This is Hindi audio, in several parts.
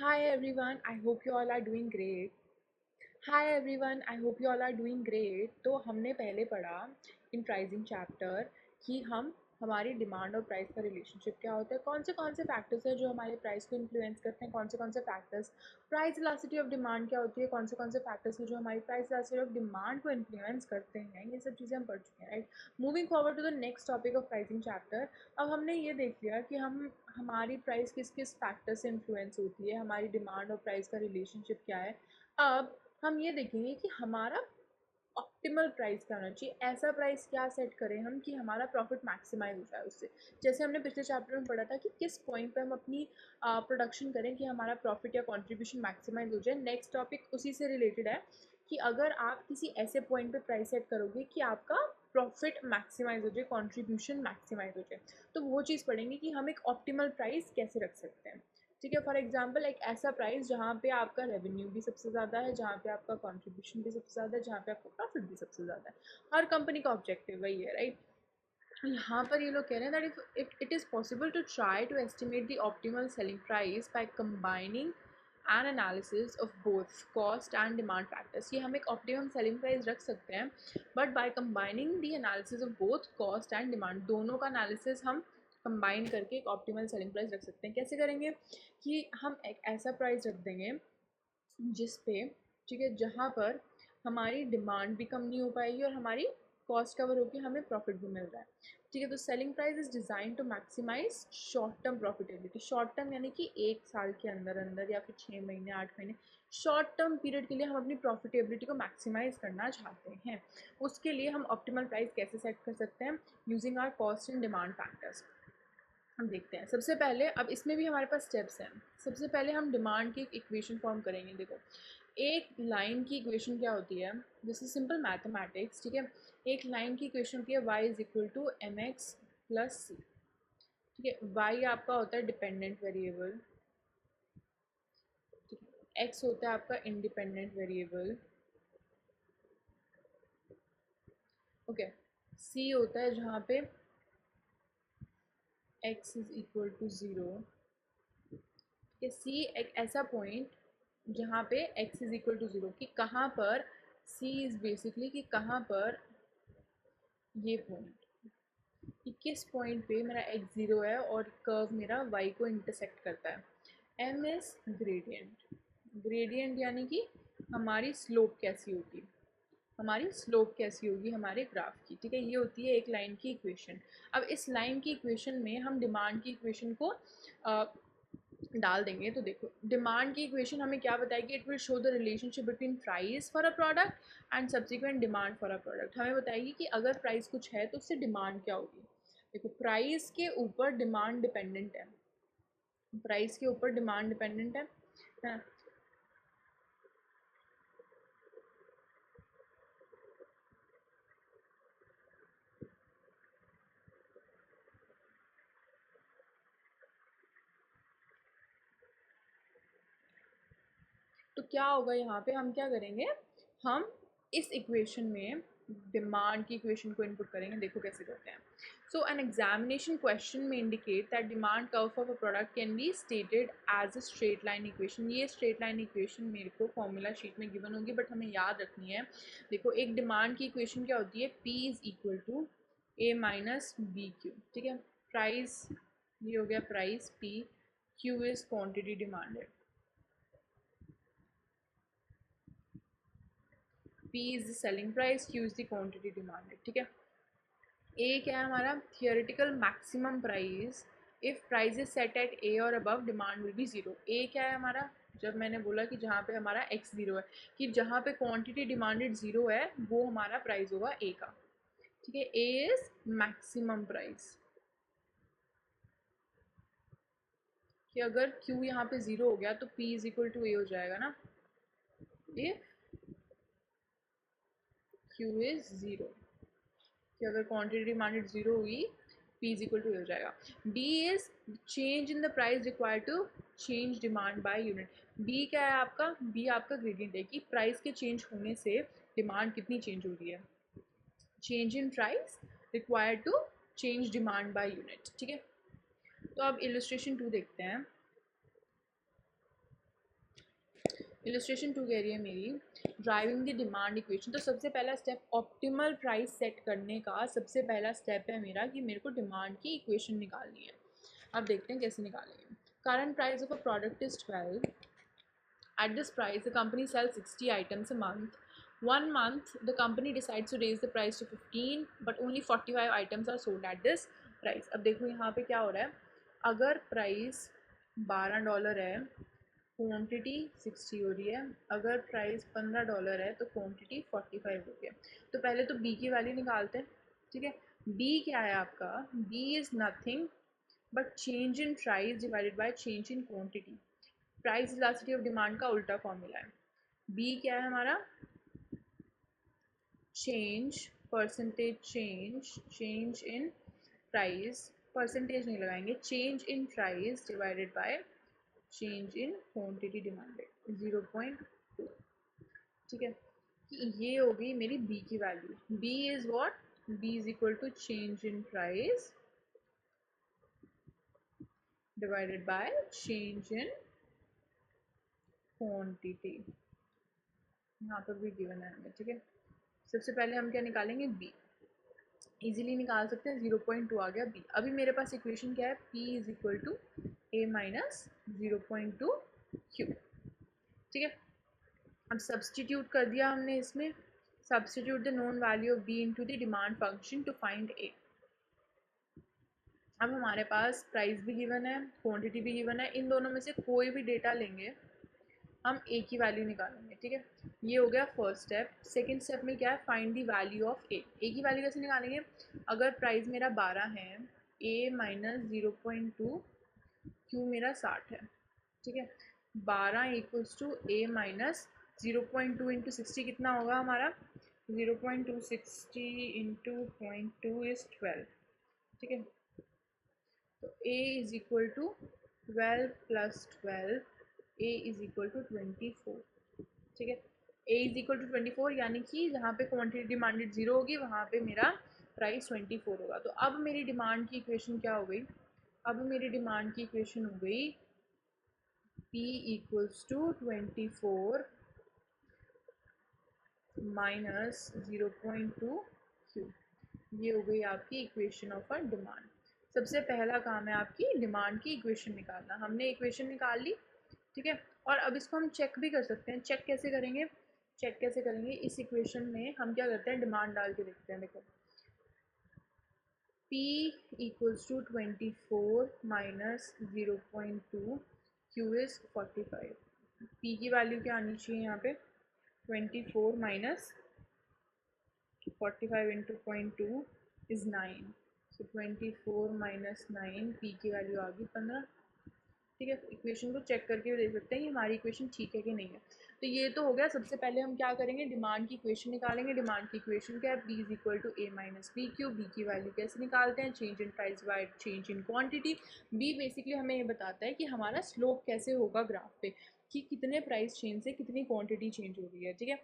Hi everyone, I hope you all are doing great. Hi everyone, I hope you all are doing great. तो हमने पहले पढ़ा इन प्राइसिंग चैप्टर कि हम हमारी डिमांड और प्राइस का रिलेशनशिप क्या होता है, कौन से फैक्टर्स हैं जो हमारे प्राइस को इन्फ्लुएंस करते हैं, कौन से factors price elasticity of demand क्या होती है, कौन से फैक्टर्स हैं जो हमारी प्राइस इलास्टिसिटी ऑफ डिमांड को इन्फ्लुएंस करते हैं। ये सब चीज़ें हम पढ़ चुके हैं, right. Moving forward to the next topic of pricing chapter. अब हमने ये देख लिया कि हम हमारी प्राइस किस किस फैक्टर से इन्फ्लुएंस होती है, हमारी डिमांड और प्राइस का रिलेशनशिप क्या है। अब हम ये देखेंगे कि हमारा ऑप्टिमल प्राइस क्या होना चाहिए, ऐसा प्राइस क्या सेट करें हम कि हमारा प्रॉफिट मैक्सिमाइज हो जाए उससे। जैसे हमने पिछले चैप्टर में पढ़ा था कि किस पॉइंट पे हम अपनी प्रोडक्शन करें कि हमारा प्रॉफिट या कंट्रीब्यूशन मैक्सिमाइज हो जाए। नेक्स्ट टॉपिक उसी से रिलेटेड है कि अगर आप किसी ऐसे पॉइंट पे प्राइस सेट करोगे कि आपका प्रॉफिट मैक्सिमाइज हो जाए, कंट्रीब्यूशन मैक्सिमाइज हो जाए, तो वो चीज़ पढ़ेंगे कि हम एक ऑप्टिमल प्राइस कैसे रख सकते हैं। ठीक है, फॉर एग्जांपल एक ऐसा प्राइस जहाँ पे आपका रेवेन्यू भी सबसे ज़्यादा है, जहाँ पे आपका कंट्रीब्यूशन भी सबसे ज़्यादा है, जहाँ पे आपका प्रॉफिट भी सबसे ज़्यादा है। हर कंपनी का ऑब्जेक्टिव वही है, राइट। यहाँ पर ये लोग कह रहे हैं that if it is possible to try to estimate the optimal selling price by combining an analysis of both cost and demand factors. ये हम एक ऑप्टिमम सेलिंग प्राइस रख सकते हैं, but by combining the analysis of both cost and demand, दोनों का एनालिसिस हम कंबाइन करके एक ऑप्टिमल सेलिंग प्राइस रख सकते हैं। कैसे करेंगे कि हम एक ऐसा प्राइस रख देंगे जिस पे, ठीक है, जहाँ पर हमारी डिमांड भी कम नहीं हो पाएगी और हमारी कॉस्ट कवर होकर हमें प्रॉफिट भी मिल रहा है। ठीक है, तो selling price is design to maximise short term profitability. Short term यानी कि 1 साल के अंदर अंदर या फिर 6 महीने 8 महीने, शॉर्ट टर्म पीरियड के लिए हम अपनी प्रॉफिटेबिलिटी को मैक्सिमाइज करना चाहते हैं। उसके लिए हम ऑप्टिमल प्राइस कैसे सेट कर सकते हैं, using our cost and demand factors. हम देखते हैं सबसे पहले। अब इसमें भी हमारे पास स्टेप्स हैं। सबसे पहले हम डिमांड की एक इक्वेशन फॉर्म करेंगे। देखो, एक लाइन की इक्वेशन क्या होती है, दिस इज सिंपल मैथमेटिक्स। ठीक है, एक लाइन की इक्वेशन होती है y is equal to M X plus C. ठीक है, y आपका होता है डिपेंडेंट वेरिएबल, ठीक है, x होता है आपका इंडिपेंडेंट वेरिएबल, ओके। c होता है जहाँ पे x is equal to zero. कि सी एक ऐसा पॉइंट जहाँ पे x is equal to zero, कि कहाँ पर c इज़ बेसिकली कि कहाँ पर ये पॉइंट, कि किस पॉइंट पे मेरा x ज़ीरो है और कर्व मेरा y को इंटरसेक्ट करता है। m is gradient. ग्रेडियंट यानी कि हमारी स्लोप कैसी होगी, हमारी स्लोप कैसी होगी हमारे ग्राफ की। ठीक है, ये होती है एक लाइन की इक्वेशन। अब इस लाइन की इक्वेशन में हम डिमांड की इक्वेशन को डाल देंगे। तो देखो, डिमांड की इक्वेशन हमें क्या बताएगी, it will show the relationship between price for a product and subsequent demand for a product. हमें बताएगी कि अगर प्राइस कुछ है तो उससे डिमांड क्या होगी। देखो, प्राइस के ऊपर डिमांड डिपेंडेंट है, प्राइस के ऊपर डिमांड डिपेंडेंट है ना। तो क्या होगा, यहाँ पे हम क्या करेंगे, हम इस इक्वेशन में डिमांड की इक्वेशन को इनपुट करेंगे। देखो कैसे करते हैं। सो एन एग्जामिनेशन क्वेश्चन में indicate that demand curve of a product can be stated as a straight line equation. ये स्ट्रेट लाइन इक्वेशन मेरे को फॉर्मूला शीट में गिवन होगी, बट हमें याद रखनी है। देखो, एक डिमांड की इक्वेशन क्या होती है, P is equal to A minus B Q. ठीक है, प्राइस, ये हो गया price P, Q is quantity demanded. P is the selling price, Q is the quantity demanded। ठीक है, A क्या है हमारा, theoretical maximum price if price is set at A और above demand will be zero. A क्या है हमारा, जब मैंने बोला कि जहाँ पे हमारा x ज़ीरो है, कि जहाँ पे क्वांटिटी डिमांडेड ज़ीरो है वो हमारा प्राइस होगा A का। ठीक है, A इज मैक्सिमम प्राइस। कि अगर Q यहाँ पे ज़ीरो हो गया तो P is equal to A हो जाएगा ना। ये Q इज ज़ीरो, कि अगर क्वांटिटी डिमांडेड ज़ीरो हुई, P इज इक्वल टू हो जाएगा। D is change in the price required to change demand by unit. B क्या है आपका, B आपका ग्रेडियंट है कि प्राइस के चेंज होने से डिमांड कितनी चेंज हो रही है। Change in price required to change demand by unit. ठीक है, तो अब इलस्ट्रेशन 2 देखते हैं। इलस्ट्रेशन 2 कह रही है मेरी ड्राइविंग द डिमांड इक्वेशन। तो सबसे पहला स्टेप ऑप्टिमल प्राइस सेट करने का सबसे पहला स्टेप है मेरा कि मेरे को डिमांड की इक्वेशन निकालनी है। अब देखते हैं कैसे निकालेंगे। Current price of a product is 12। At this price, the company sells 60 items a month. One month, the company decides to raise the price to 15, but only 45 items are sold at this price. अब देखो यहाँ पे क्या हो रहा है, अगर प्राइस $12 है, क्वांटिटी 60 हो रही है। अगर प्राइस $15 है तो क्वांटिटी 45 हो रही है। तो पहले तो बी की वैल्यू निकालते हैं, ठीक है। बी क्या है आपका, B is nothing but change in price divided by change in quantity. Price elasticity of demand का उल्टा फॉर्मूला है। बी क्या है हमारा, change percentage change in price, percentage नहीं लगाएंगे, change in price divided by change in quantity demanded 0.2, ठीक है। कि ये होगी मेरी बी की value. B is what, B is equal to change in price divided by change in quantity. यहाँ पर भी गिवन है हमें, ठीक है। सबसे पहले हम क्या निकालेंगे, बी। इजीली निकाल सकते हैं, 0.2 आ गया बी। अभी मेरे पास इक्वेशन क्या है, P is equal to A minus 0.2 Q, ठीक है। अब सब्सटीट्यूट कर दिया हमने इसमें, substitute the known value of B into the demand function to find A. अब हमारे पास प्राइस भी गिवन है, क्वांटिटी भी गिवन है, इन दोनों में से कोई भी डेटा लेंगे हम ए की वैल्यू निकालेंगे, ठीक है। ये हो गया फर्स्ट स्टेप। सेकंड स्टेप में क्या है, फाइंड दी वैल्यू ऑफ ए। ए की वैल्यू कैसे निकालेंगे, अगर प्राइस मेरा 12 है, ए माइनस 0.2, क्यू मेरा 60 है, ठीक है। 12 equals to A minus 0.2 into 60 कितना होगा हमारा, 0.260 इंटू 0.2 इज 12, ठीक है। तो a is equal to 12 plus 12, a is equal to 24, ठीक है। a इज इक्वल टू 24 यानी कि जहाँ पे क्वांटिटी डिमांडेड 0 होगी वहाँ पे मेरा प्राइस 24 होगा। तो अब मेरी डिमांड की इक्वेशन क्या हो गई, अब मेरी डिमांड की इक्वेशन हो गई p equals to 24 minus 0.2 Q. ये हो गई आपकी इक्वेशन ऑफ अ डिमांड। सबसे पहला काम है आपकी डिमांड की इक्वेशन निकालना। हमने इक्वेशन निकाल ली, ठीक है। और अब इसको हम चेक भी कर सकते हैं। चेक कैसे करेंगे, चेक कैसे करेंगे, इस इक्वेशन में हम क्या करते हैं, डिमांड डाल के देखते हैं। देखो P equals to 24 minus 0.2, Q is 45। P की वैल्यू क्या आनी चाहिए यहाँ पे, 24 minus 45 into 0.2 is 9। So 24 minus 9, P की वैल्यू आ गई 15, ठीक है। इक्वेशन को चेक करके देख सकते हैं कि हमारी इक्वेशन ठीक है कि नहीं है। तो ये तो हो गया। सबसे पहले हम क्या करेंगे, डिमांड की इक्वेशन निकालेंगे। डिमांड की इक्वेशन क्या है, B is equal to A minus B Q. B की वैल्यू कैसे निकालते हैं, change in price by change in quantity. B basically हमें ये बताता है कि हमारा स्लोप कैसे होगा ग्राफ पे, कि कितने प्राइस चेंज से कितनी क्वान्टिटी चेंज हो रही है, ठीक है।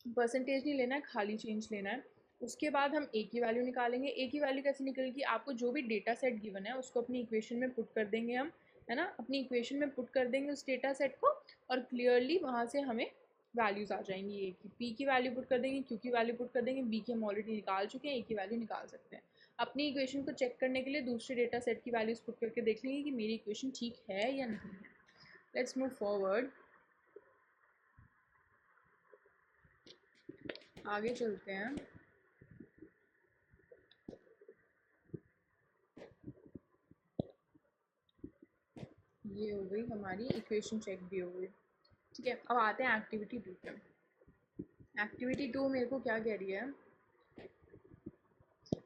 परसेंटेज नहीं लेना है, खाली चेंज लेना है। उसके बाद हम ए की वैल्यू निकालेंगे। ए की वैल्यू कैसे निकलेगी, आपको जो भी डेटा सेट गिवन है उसको अपनी इक्वेशन में पुट कर देंगे हम, है ना। अपनी इक्वेशन में पुट कर देंगे उस डेटा सेट को, और क्लियरली वहाँ से हमें वैल्यूज़ आ जाएंगी। ए की, पी की वैल्यू पुट कर देंगे, क्यू की वैल्यू पुट कर देंगे, बी की हम ऑलरेडी निकाल चुके हैं, ए की वैल्यू निकाल सकते हैं। अपनी इक्वेशन को चेक करने के लिए दूसरे डेटा सेट की वैल्यूज़ पुट करके देख लेंगे कि मेरी इक्वेशन ठीक है या नहीं है। लेट्स मूव फॉरवर्ड, आगे चलते हैं। ये हो गई हमारी इक्वेशन, चेक भी हो गई, ठीक है। अब आते हैं एक्टिविटी 2 पे। एक्टिविटी 2 मेरे को क्या कह रही है,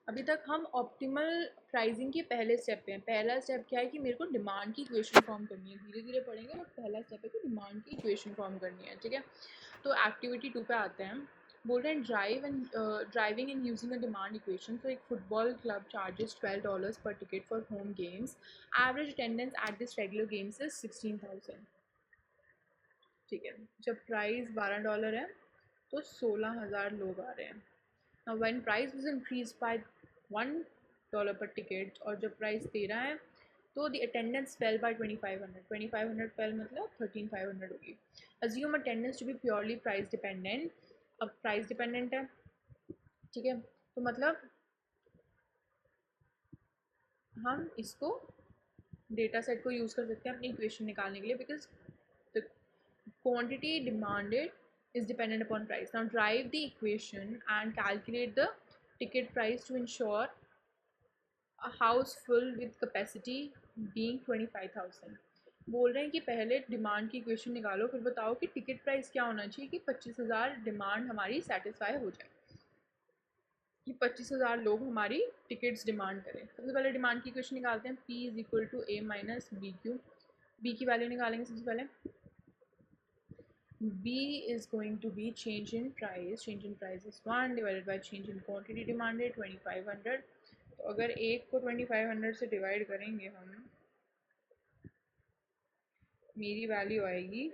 अभी तक हम ऑप्टिमल प्राइसिंग के पहले स्टेप पे हैं। पहला स्टेप क्या है कि मेरे को डिमांड की इक्वेशन फॉर्म करनी है। धीरे धीरे पढ़ेंगे, बट पहला स्टेप है कि डिमांड की इक्वेशन फॉर्म करनी है, ठीक है। तो एक्टिविटी 2 पे आते हैं। बोल रहे हैं driving and using a demand equation. तो एक फुटबॉल क्लब चार्जेस $12 पर ticket for home games. Average attendance at this regular games is 16,000, ठीक है। जब प्राइस $12 है तो 16,000 लोग आ रहे हैं। Now when price was increased by $1 per ticket, और जब प्राइस 13 है तो the attendance fell by 2500, 2500 fell मतलब 13500 होगी। Assume attendance to be purely price dependent, अब प्राइस डिपेंडेंट है, ठीक है, तो मतलब हम इसको डेटा सेट को यूज़ कर सकते हैं अपनी इक्वेशन निकालने के लिए, because the quantity demanded is dependent upon price. Now drive the equation and calculate the ticket price to ensure a house full with capacity being 25,000. बोल रहे हैं कि पहले डिमांड की इक्वेशन निकालो, फिर बताओ कि टिकट प्राइस क्या होना चाहिए कि 25,000 डिमांड हमारी सेटिस्फाई हो जाए, कि 25,000 लोग हमारी टिकट्स डिमांड करें। सबसे पहले डिमांड की इक्वेशन निकालते हैं, P is equal to A minus B Q. B की वैल्यू निकालेंगे सबसे पहले। B is going to be change in price. Change in price is 1 divided by change in quantity demanded 2500. तो अगर एक को 2500 से डिवाइड करेंगे हम, मेरी वैल्यू आएगी,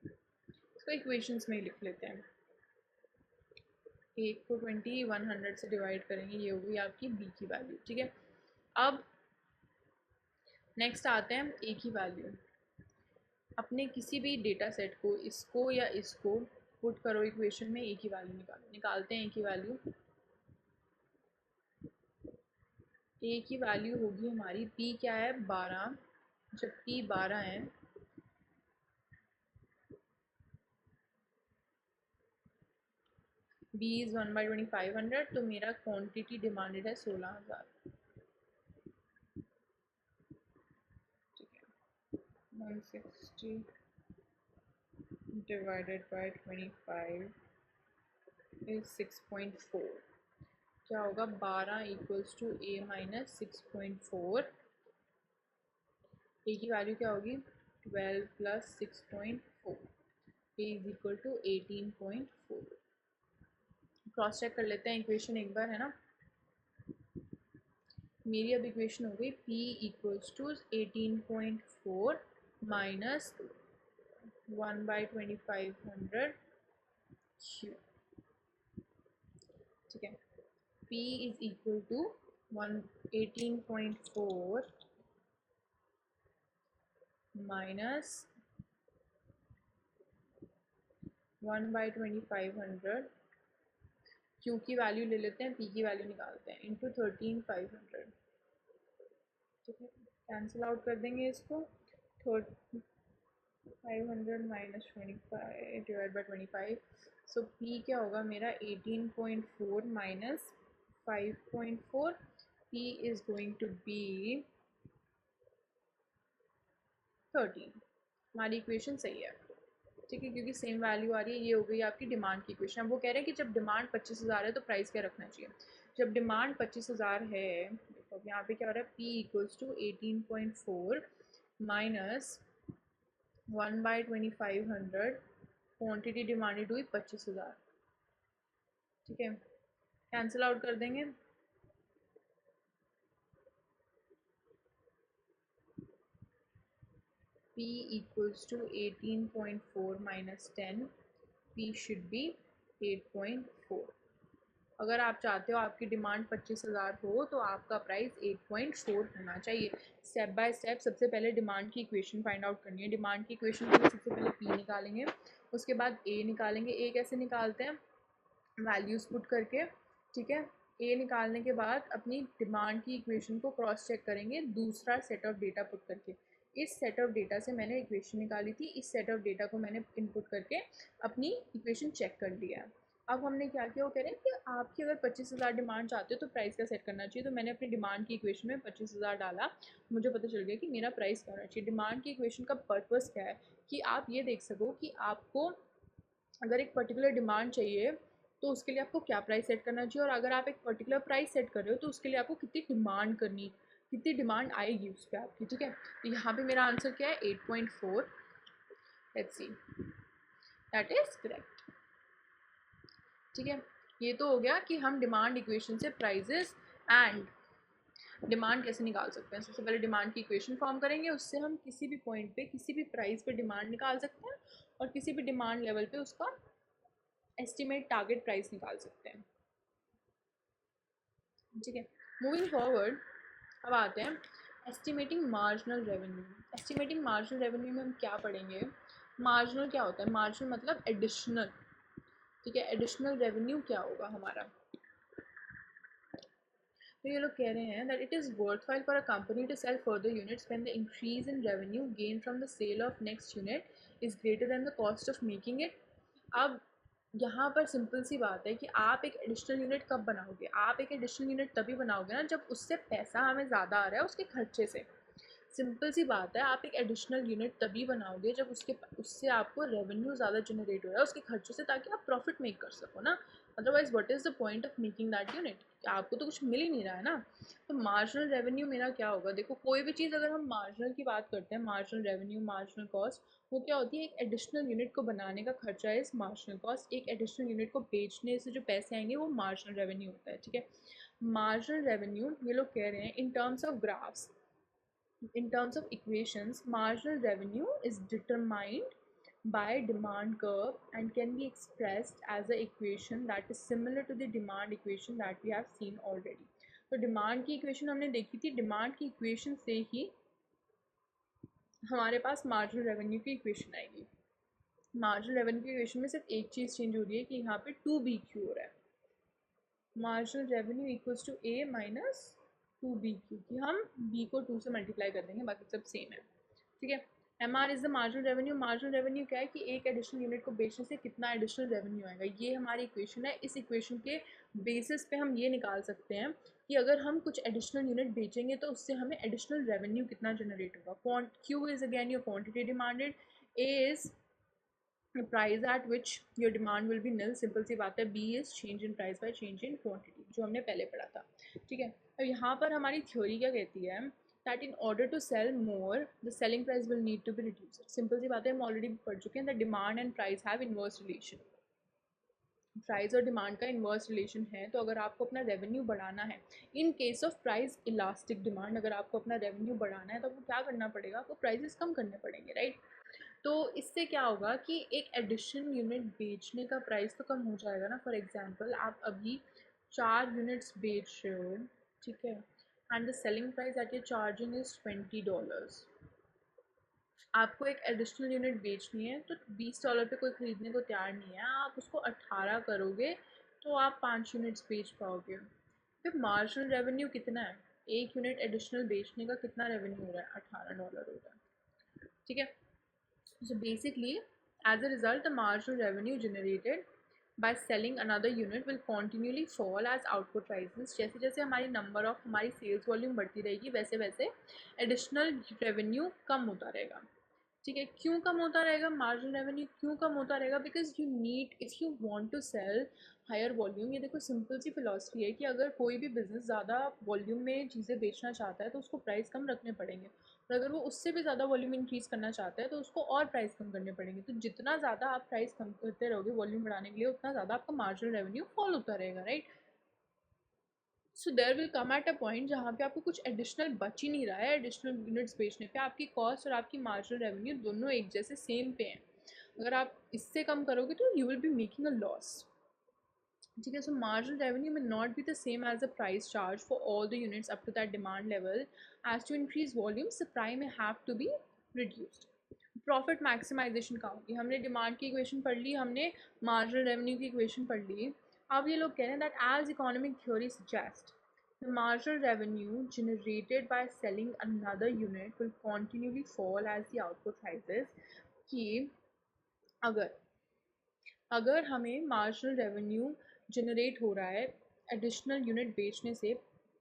इसको इक्वेशंस में ही लिख लेते हैं, एक को 2100 से डिवाइड करेंगे, ये होगी आपकी B की वैल्यू, ठीक है। अब नेक्स्ट आते हैं A की वैल्यू। अपने किसी भी डेटा सेट को, इसको या इसको पुट करो इक्वेशन में, A की वैल्यू निकालते हैं। A की वैल्यू, A की वैल्यू होगी हमारी, P क्या है 12, जब P 12 है B इज़ 1/2500, तो मेरा क्वांटिटी डिमांडेड है 16,000, ठीक है। 160 डिवाइडेड बाय 25 इज 6.4, क्या होगा 12 equals to A minus 6.4। A की वैल्यू क्या होगी 12 plus 6.4, A is equal to 18.4। Cross check कर लेते हैं इक्वेशन एक बार, है ना। मेरी अब इक्वेशन हो गई P इक्वल्स टू 18.4 माइनस 1/2500 क्यू, ठीक है। P is equal to 18.4 minus 1/2500, Q की वैल्यू ले लेते हैं, P की वैल्यू निकालते हैं, इंटू 13,500, ठीक है। कैंसिल आउट कर देंगे इसको, 500 minus 25 divide by 25, so P क्या होगा मेरा 18.4 minus 5.4, P is going to be 13। हमारी इक्वेशन सही है, ठीक है, क्योंकि सेम वैल्यू आ रही है। ये हो गई आपकी डिमांड की इक्वेशन। अब वो कह रहे हैं कि जब डिमांड 25,000 है तो प्राइस क्या रखना चाहिए। जब डिमांड 25,000 है, देखो अब यहाँ पे क्या हो रहा है, P equals to 18.4 minus 1/2500, quantity demanded हुई 25,000, ठीक है। कैंसिल आउट कर देंगे, P equals to 18.4 minus 10, P should be 8.4। अगर आप चाहते हो आपकी डिमांड 25,000 हो तो आपका प्राइस 8.4 होना चाहिए। स्टेप बाय स्टेप सबसे पहले डिमांड की इक्वेशन फाइंड आउट करनी है। डिमांड की इक्वेशन के लिए सबसे पहले P निकालेंगे, उसके बाद A निकालेंगे। A कैसे निकालते हैं, वैल्यूज़ पुट करके, ठीक है। A निकालने के बाद अपनी डिमांड की इक्वेशन को क्रॉस चेक करेंगे दूसरा सेट ऑफ डेटा पुट करके। इस सेट ऑफ डेटा से मैंने इक्वेशन निकाली थी, इस सेट ऑफ डेटा को मैंने इनपुट करके अपनी इक्वेशन चेक कर लिया है। अब हमने क्या किया, वो कह रहे हैं कि आपकी अगर 25,000 डिमांड चाहते हो तो प्राइस का सेट करना चाहिए। तो मैंने अपनी डिमांड की इक्वेशन में 25,000 डाला, मुझे पता चल गया कि मेरा प्राइस क्या होना चाहिए। डिमांड की इक्वेशन का पर्पज़ क्या है कि आप ये देख सको कि आपको अगर एक पर्टिकुलर डिमांड चाहिए तो उसके लिए आपको क्या प्राइस सेट करना चाहिए, और अगर आप एक पर्टिकुलर प्राइस सेट कर रहे हो तो उसके लिए आपको कितनी डिमांड करनी, कितनी डिमांड आएगी उस पर आपकी, ठीक है। तो यहाँ पे मेरा आंसर क्या है 8.4, let's see, that is correct, ठीक है। ये तो हो गया कि हम डिमांड इक्वेशन से प्राइजेस एंड डिमांड कैसे निकाल सकते हैं। सबसे पहले डिमांड की इक्वेशन फॉर्म करेंगे, उससे हम किसी भी पॉइंट पे किसी भी प्राइस पे डिमांड निकाल सकते हैं और किसी भी डिमांड लेवल पे उसका एस्टिमेट टारगेट प्राइस निकाल सकते हैं, ठीक है। मूविंग फॉरवर्ड, अब आते हैं estimating marginal revenue. Estimating marginal revenue में हम क्या पढ़ेंगे? मार्जिनल क्या होता है? मार्जिनल मतलब एडिशनल, ठीक है। एडिशनल रेवेन्यू क्या होगा हमारा? तो ये लोग कह रहे हैं that it is worthwhile for a company to sell further units when the increase in revenue gained from the sale of next unit is greater than the cost of making it। अब यहाँ पर सिंपल सी बात है कि आप एक एडिशनल यूनिट कब बनाओगे? आप एक एडिशनल यूनिट तभी बनाओगे ना जब उससे पैसा हमें ज़्यादा आ रहा है उसके खर्चे से। सिंपल सी बात है, आप एक एडिशनल यूनिट तभी बनाओगे जब उससे आपको रेवेन्यू ज़्यादा जनरेट हो रहा है उसके खर्चों से, ताकि आप प्रॉफिट मेक कर सको ना। Otherwise what is the point of making that unit? आपको तो कुछ मिल ही नहीं रहा है ना। तो मार्जिनल रेवेन्यू मेरा क्या होगा? देखो, कोई भी चीज़ अगर हम मार्जिनल की बात करते हैं, मार्जिनल रेवेन्यू, मार्जिनल कॉस्ट, वो क्या होती है? एक एडिशनल यूनिट को बनाने का खर्चा है इस मार्जिनल कॉस्ट, एक एडिशनल यूनिट को बेचने से जो पैसे आएंगे वो मार्जिनल रेवेन्यू होता है, ठीक है। मार्जिनल रेवेन्यू ये लोग कह रहे हैं in terms of graphs, in terms of equations, marginal revenue is determined by demand curve and can be expressed as an equation that is similar to the demand equation that we have seen already। तो डिमांड की इक्वेशन हमने देखी थी, डिमांड की इक्वेशन से ही हमारे पास मार्जिनल रेवेन्यू की इक्वेशन आएगी। मार्जिनल रेवेन्यू की इक्वेशन में सिर्फ एक चीज़ चेंज हो रही है कि यहाँ पे 2BQ हो रहा है। Marginal revenue equals to A minus 2BQ, कि हम B को 2 से मल्टीप्लाई कर देंगे, बाकी सब सेम है, ठीक है। MR is the marginal revenue. Marginal revenue क्या है कि एक एडिशनल यूनिट को बेचने से कितना एडिशनल रेवेन्यू आएगा, ये हमारी इक्वेशन है। इस इक्वेशन के बेसिस पे हम ये निकाल सकते हैं कि अगर हम कुछ एडिशनल यूनिट बेचेंगे तो उससे हमें एडिशनल रेवेन्यू कितना जनरेट होगा। Q is again your quantity demanded, A is price at which your demand will be nil, simple सी बात है। B is change in price by change in quantity, जो हमने पहले पढ़ा था, ठीक है। अब यहाँ पर हमारी थ्योरी क्या कहती है? That in order to sell more the selling price will need to be reduced. Simple सी बात है, हम ऑलरेडी पढ़ चुके हैं the demand and price have inverse relation. Price और डिमांड का इन्वर्स रिलेशन है। तो अगर आपको अपना रेवेन्यू बढ़ाना है, in case of price elastic demand, अगर आपको अपना रेवेन्यू बढ़ाना है तो आपको क्या करना पड़ेगा? आपको प्राइसेस कम करने पड़ेंगे, राइट। तो इससे क्या होगा कि एक एडिशन यूनिट बेचने का प्राइस तो कम हो जाएगा ना। फॉर एग्जांपल, आप अभी 4 यूनिट्स बेच रहे हो, ठीक है, and the selling price at your charging is $20। आपको एक एडिशनल यूनिट बेचनी है तो $20 पे कोई ख़रीदने को तैयार नहीं है। आप उसको 18 करोगे तो आप 5 यूनिट्स बेच पाओगे। फिर मार्जिनल रेवेन्यू कितना है? एक यूनिट एडिशनल बेचने का कितना रेवेन्यू हो रहा है? $18 हो रहा है, ठीक है। So basically, as a result, the marginal revenue generated by selling another unit will continually fall as output rises। जैसे जैसे हमारी नंबर ऑफ, हमारी सेल्स वॉल्यूम बढ़ती रहेगी, वैसे वैसे एडिशनल रेवेन्यू कम होता रहेगा, ठीक है। क्यों कम होता रहेगा? मार्जिनल रेवेन्यू क्यों कम होता रहेगा? Because you need, if you want to sell higher volume, ये देखो सिंपल सी फिलॉसफी है कि अगर कोई भी बिजनेस ज़्यादा वॉल्यूम में चीज़ें बेचना चाहता है तो उसको प्राइस कम रखने पड़ेंगे, और अगर वो उससे भी ज़्यादा वॉल्यूम इंक्रीज़ करना चाहता है तो उसको और प्राइस कम करने पड़ेंगे। तो जितना ज़्यादा आप प्राइस कम करते रहोगे वॉल्यूम बढ़ाने के लिए, उतना ज़्यादा आपका मार्जिनल रेवेन्यू फॉल होता रहेगा, right. So there will come at a point जहाँ पे आपको कुछ एडिशनल बच ही नहीं रहा है। एडिशनल यूनिट्स बेचने पे आपकी कॉस्ट और आपकी मार्जिनल रेवेन्यू दोनों एक जैसे सेम पे हैं। अगर आप इससे कम करोगे तो you will be making a loss, ठीक है। So marginal revenue may not be the same as the price charge for all the units up to that demand level. As to increase volume supply may have to be reduced. Profit maximisation कहाँ होगी? हमने डिमांड की इक्वेशन पढ़ ली, हमने मार्जिनल रेवेन्यू की इक्वेशन पढ़ ली। अब ये लोग कह रहे हैं that as economic theory suggest the marginal revenue generated by selling another unit will continuously fall as the output rises. कि अगर अगर हमें मार्जिनल रेवेन्यू जनरेट हो रहा है एडिशनल यूनिट बेचने से,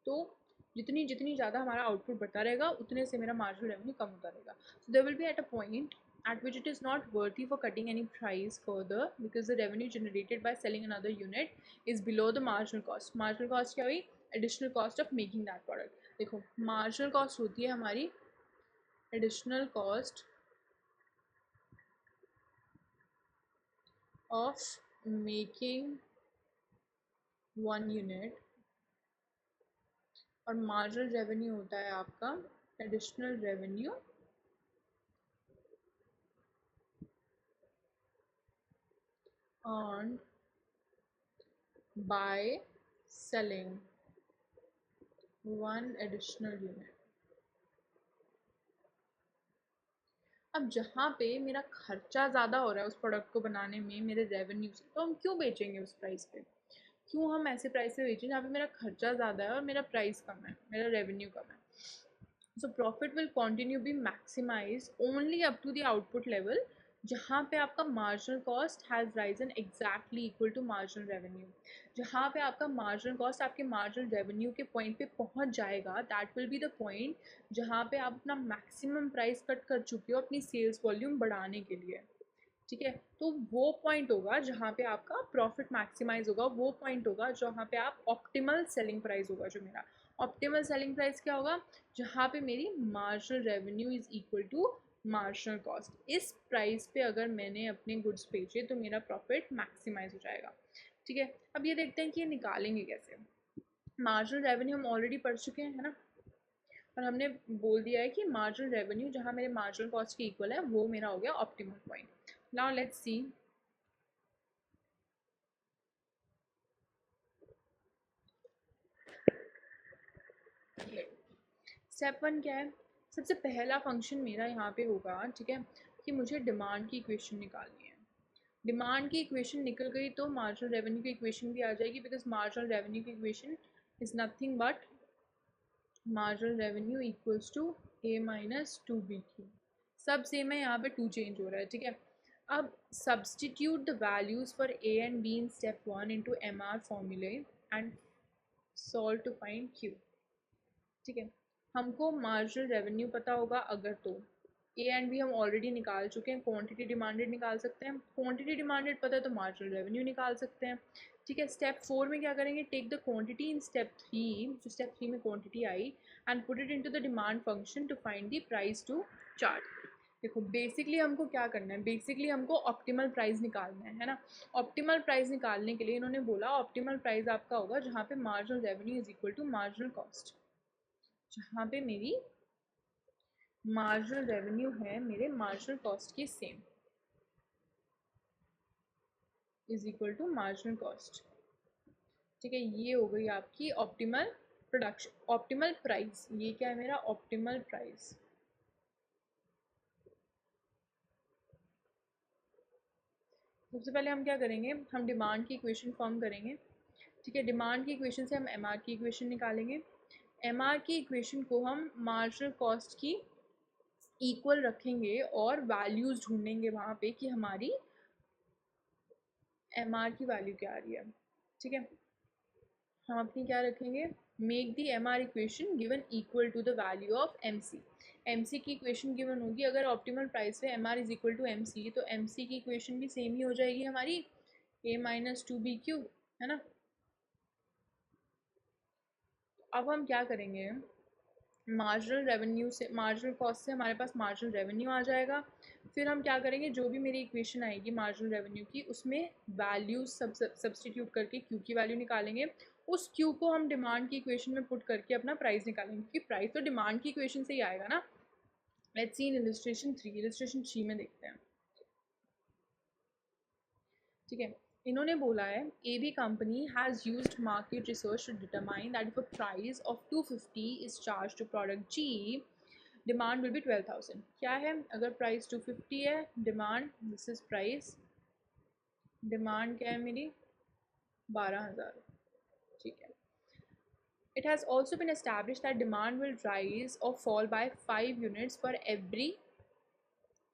तो जितनी जितनी ज़्यादा हमारा आउटपुट बढ़ता रहेगा उतने से मेरा मार्जिनल रेवेन्यू कम होता रहेगा। So there will be at a point at which it is not worthy for cutting any price further because the revenue generated by selling another unit is below the marginal cost। marginal cost क्या हुई? additional cost of making that product। देखो, marginal cost होती है हमारी additional cost of making one unit, और मार्जिनल रेवेन्यू होता है आपका additional revenue earned by selling one additional unit। अब जहाँ पे मेरा खर्चा ज़्यादा हो रहा है उस प्रोडक्ट को बनाने में मेरे रेवेन्यू से, तो हम क्यों बेचेंगे उस प्राइस पे? क्यों हम ऐसे प्राइस पे बेचें जहाँ पे मेरा खर्चा ज़्यादा है और मेरा प्राइस कम है, मेरा रेवेन्यू कम है? So profit will continue be maximized only up to the output level जहाँ पे आपका marginal cost has risen exactly equal to marginal revenue. जहाँ पे आपका marginal cost आपके marginal revenue के point पे पहुँच जाएगा, that will be the point जहाँ पे आप अपना maximum price cut कर चुके हो अपनी sales volume बढ़ाने के लिए। ठीक है, तो वो पॉइंट होगा जहाँ पे आपका प्रॉफिट मैक्सिमाइज होगा, वो पॉइंट होगा जहाँ पे आप ऑप्टिमल सेलिंग प्राइस होगा। जो मेरा ऑप्टिमल सेलिंग प्राइस क्या होगा? जहाँ पे मेरी marginal revenue is equal to marginal cost. इस प्राइस पे अगर मैंने अपने गुड्स बेचे तो मेरा प्रॉफिट मैक्सिमाइज हो जाएगा। ठीक है, अब ये देखते हैं कि ये निकालेंगे कैसे। मार्जिनल रेवेन्यू हम ऑलरेडी पढ़ चुके हैं, है ना, और हमने बोल दिया है कि मार्जिनल रेवेन्यू जहाँ मेरे मार्जिनल कॉस्ट के इक्वल है वो मेरा हो गया optimal point. Now let's see. Step one क्या है? सबसे पहला फंक्शन मेरा यहाँ पे होगा, ठीक है, कि मुझे डिमांड की इक्वेशन निकालनी है। डिमांड की इक्वेशन निकल गई तो मार्जिनल रेवेन्यू की इक्वेशन भी आ जाएगी, बिकॉज मार्जिनल रेवेन्यू की equation is nothing but marginal revenue equals to A minus two B Q. सब सेम है, यहाँ पे टू चेंज हो रहा है। ठीक है, अब substitute the values for A and B in step one into M R फॉर्मूले and solve to find Q. ठीक है, हमको मार्जिनल रेवेन्यू पता होगा अगर, तो ए एंड बी हम ऑलरेडी निकाल चुके हैं, क्वांटिटी डिमांडेड निकाल सकते हैं, क्वांटिटी डिमांडेड पता है तो मार्जिनल रेवेन्यू निकाल सकते हैं। ठीक है, स्टेप फोर में क्या करेंगे? Take the quantity in step three, जो स्टेप थ्री में क्वांटिटी आई, and put it into the demand function to find the price to charge. देखो बेसिकली हमको क्या करना है, बेसिकली हमको ऑप्टिमल प्राइस निकालना है ना। ऑप्टिमल प्राइस निकालने के लिए इन्होंने बोला ऑप्टिमल प्राइस आपका होगा जहाँ पे marginal revenue is equal to marginal cost. जहाँ पे मेरी मार्जिनल रेवेन्यू है मेरे मार्जिनल कॉस्ट के same, is equal to marginal cost. ठीक है, ये हो गई आपकी ऑप्टिमल प्रोडक्शन, ऑप्टिमल प्राइस। ये क्या है मेरा? Optimal price. सबसे पहले हम क्या करेंगे? हम डिमांड की इक्वेशन फॉर्म करेंगे। ठीक है, डिमांड की इक्वेशन से हम एमआर की इक्वेशन निकालेंगे। एमआर की इक्वेशन को हम मार्जिनल कॉस्ट की इक्वल रखेंगे और वैल्यूज़ ढूंढेंगे वहाँ पे कि हमारी एमआर की वैल्यू क्या आ रही है। ठीक है, हम अपनी क्या रखेंगे? Make the M R equation given equal to the value of M C. M C की इक्वेशन गिवन होगी, अगर ऑप्टिमल प्राइस पे M R is equal to M C, तो एम सी की इक्वेशन भी सेम ही हो जाएगी हमारी, ए माइनस टू बी क्यू, है ना। अब हम क्या करेंगे? मार्जिनल रेवेन्यू से, मार्जिनल कॉस्ट से हमारे पास मार्जिनल रेवेन्यू आ जाएगा। फिर हम क्या करेंगे? जो भी मेरी इक्वेशन आएगी मार्जिनल रेवेन्यू की, उसमें वैल्यूज सब्सटीट्यूट करके क्यू की वैल्यू निकालेंगे। उस क्यू को हम डिमांड की इक्वेशन में पुट करके अपना प्राइस निकालेंगे, क्योंकि प्राइस तो डिमांड की इक्वेशन से ही आएगा ना। Let's see in illustration three. Illustration three में देखते हैं। ठीक है, इन्होंने बोला है A B company has used market research to determine that if a price of 250 is charge to product G, demand will be 12,000। क्या है? अगर प्राइस 250 है, demand, this is price, demand क्या है मेरी? 12,000। ठीक है, it has also been established that demand will rise or fall by 5 units for every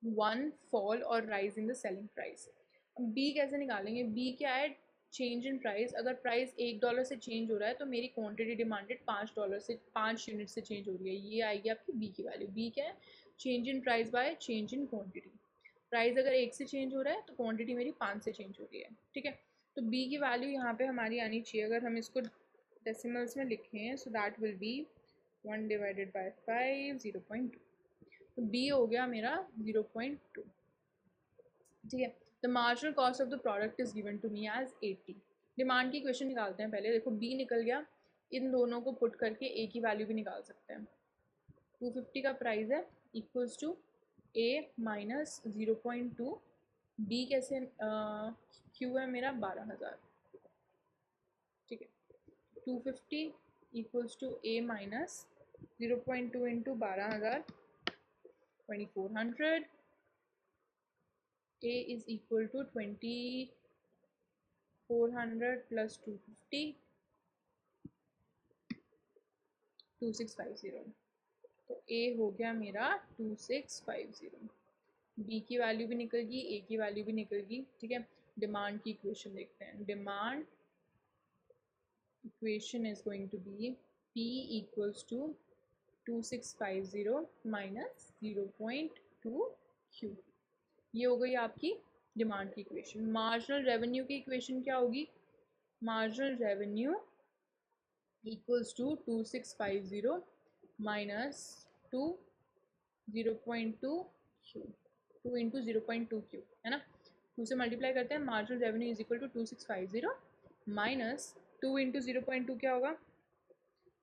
one fall or rise in the selling price। अब बी कैसे निकालेंगे? बी क्या है? Change in price. अगर प्राइस $1 से चेंज हो रहा है तो मेरी क्वांटिटी डिमांडेड $5 से, 5 यूनिट से चेंज हो रही है, ये आएगी आपकी बी की वैल्यू। बी क्या है? Change in price by change in quantity. Price अगर 1 से चेंज हो रहा है तो क्वांटिटी मेरी 5 से चेंज हो रही है। ठीक है, तो बी की वैल्यू यहाँ पे हमारी आनी चाहिए। अगर हम इसको डेसिमल्स में लिखें, so that will be 1 divided by 5, 0.2। तो बी हो गया मेरा 0.2। ठीक है, the marginal cost of the product is given to me as 80। Demand की क्वेश्चन निकालते हैं पहले। देखो बी निकल गया, इन दोनों को पुट करके ए की वैल्यू भी निकाल सकते हैं। 250 का प्राइस है, equals to A minus 0.2। B कैसे? क्यू है मेरा 12,000। ठीक है, 250 equals to A minus 0.2 into 12,000, 2400। A is equal to 2400 plus 250 2650। तो A हो गया मेरा 2650। B की वैल्यू भी निकल गई, A की वैल्यू भी निकल गई। ठीक है, डिमांड की इक्वेशन देखते हैं। Demand equation is going to be P equals to 2650 minus 0.2 Q। ये हो गई आपकी डिमांड की इक्वेशन। मार्जिनल रेवेन्यू की इक्वेशन क्या होगी? Marginal revenue equals to 2650 minus 0.2 Q, 2 into 0.2 Q, है ना। 2 से मल्टीप्लाई करते हैं। Marginal revenue is equal to 2650 minus 2 into 0.2 क्या होगा?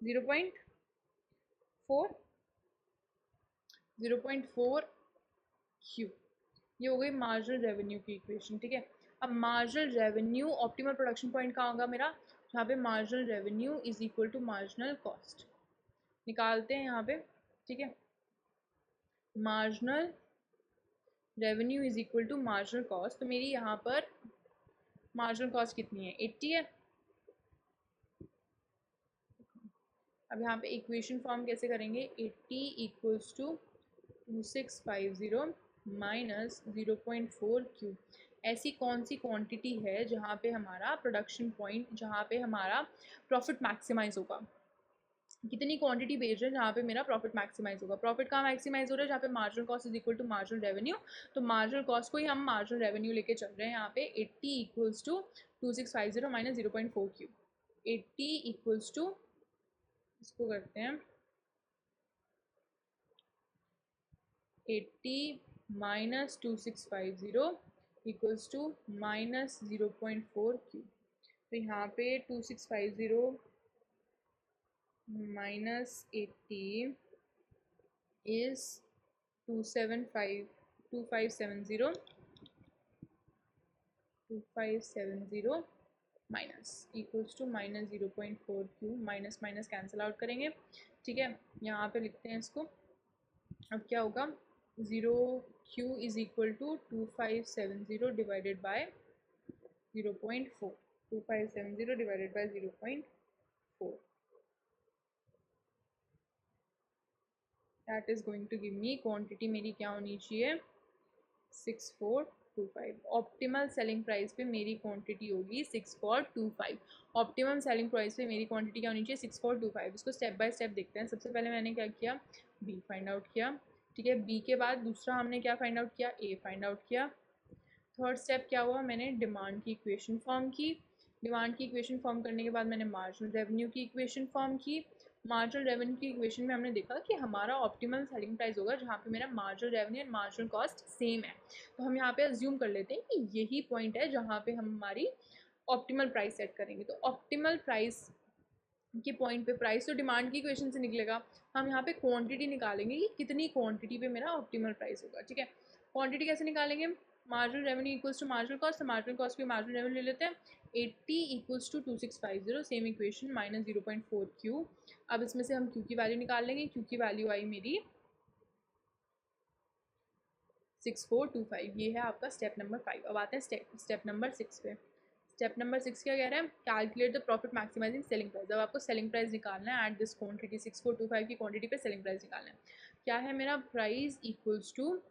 0.4 Q। ये हो गई मार्जिनल रेवेन्यू की इक्वेशन। ठीक है, अब marginal revenue optimal production point कहाँ होगा मेरा? यहाँ पे marginal revenue is equal to marginal cost निकालते हैं यहाँ पे। ठीक है, marginal revenue is equal to marginal cost. तो मेरी यहाँ पर मार्जिनल कॉस्ट कितनी है? 80 है। अब यहाँ पे इक्वेशन फॉर्म कैसे करेंगे? 80 इक्वल्स टू 2650 माइनस 0.4 Q। ऐसी कौन सी क्वांटिटी है जहाँ पे हमारा प्रोडक्शन पॉइंट, जहाँ पे हमारा प्रॉफिट मैक्सिमाइज होगा? कितनी क्वांटिटी बेच रहे हैं जहाँ पे मेरा प्रॉफिट मैक्सिमाइज होगा? प्रॉफिट कहाँ मैक्सिमाइज हो रहा है? जहाँ पे marginal cost is equal to marginal revenue. तो मार्जिनल कॉस्ट को ही हम मार्जिनल रेवेन्यू लेके चल रहे हैं यहाँ पे। 80 इक्वल्स टू 2650 माइनस 0.4 Q। 80 इक्वल्स टू, इसको करते हैं 80 minus 2650 equals to minus 0.4 Q। तो यहाँ पे 2650 minus 80 is 2570 minus equals to minus 0.4 Q। Minus minus cancel out करेंगे। ठीक है, यहाँ पे लिखते हैं इसको। अब क्या होगा? 0Q is equal to 2570 divided by 0.4। 2570 divided by 0.4, that is going to give me quantity मेरी क्या होनी चाहिए? 6425। ऑप्टिमल सेलिंग प्राइस पे मेरी क्वांटिटी होगी 6425। ऑप्टिमम सेलिंग प्राइस पे मेरी क्वांटिटी क्या होनी चाहिए? 6425। इसको स्टेप बाय स्टेप देखते हैं। सबसे पहले मैंने क्या किया? बी फाइंड आउट किया। ठीक है, बी के बाद दूसरा हमने क्या फाइंड आउट किया? ए फाइंड आउट किया। थर्ड स्टेप क्या हुआ? मैंने डिमांड की इक्वेशन फॉर्म की। डिमांड की इक्वेशन फॉर्म करने के बाद मैंने मार्जिनल रेवेन्यू की इक्वेशन फॉर्म की। मार्जिनल रेवेन्यू की इक्वेशन में हमने देखा कि हमारा ऑप्टिमल सेलिंग प्राइस होगा जहाँ पे मेरा marginal revenue and marginal cost same है। तो हम यहाँ पे अज्यूम कर लेते हैं कि यही पॉइंट है जहाँ पे हम हमारी ऑप्टिमल प्राइस सेट करेंगे। तो ऑप्टिमल प्राइस के पॉइंट पे प्राइस तो डिमांड की इक्वेशन से निकलेगा। हम यहाँ पे क्वांटिटी निकालेंगे कि कितनी क्वांटिटी पे मेरा ऑप्टिमल प्राइस होगा। ठीक है, क्वांटिटी कैसे निकालेंगे? Marginal revenue equals to marginal cost. तो मार्जिनल कॉस्ट पे मार्जिनल रेवेन्यू ले लेते हैं। 80 equals to 2650, same equation, minus 0.4 Q। अब इसमें से हम Q की वैल्यू निकाल लेंगे। Q की वैल्यू आई मेरी 6425। ये है आपका स्टेप नंबर 5। अब आते हैं स्टेप नंबर 6 पे। स्टेप नंबर 6 क्या कह रहा है? Calculate the profit maximising selling price. अब आपको सेलिंग प्राइस निकालना है एट दिस क्वांटिटी। 6425 की क्वांटिटी पे सेलिंग प्राइस निकालना है। क्या है मेरा? Price equals to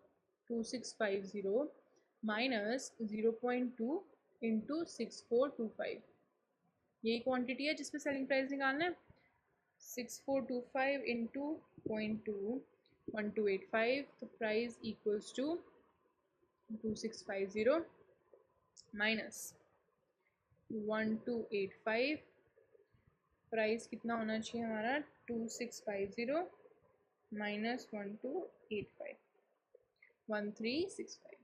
2650 minus 0.2 into 6425। यही क्वांटिटी है जिसपे सेलिंग प्राइस निकालना है। 6425 इंटू 0.2 1285। तो price equals to 2650 minus 1285। Price कितना होना चाहिए हमारा? 2650 माइनस 1285, 1365।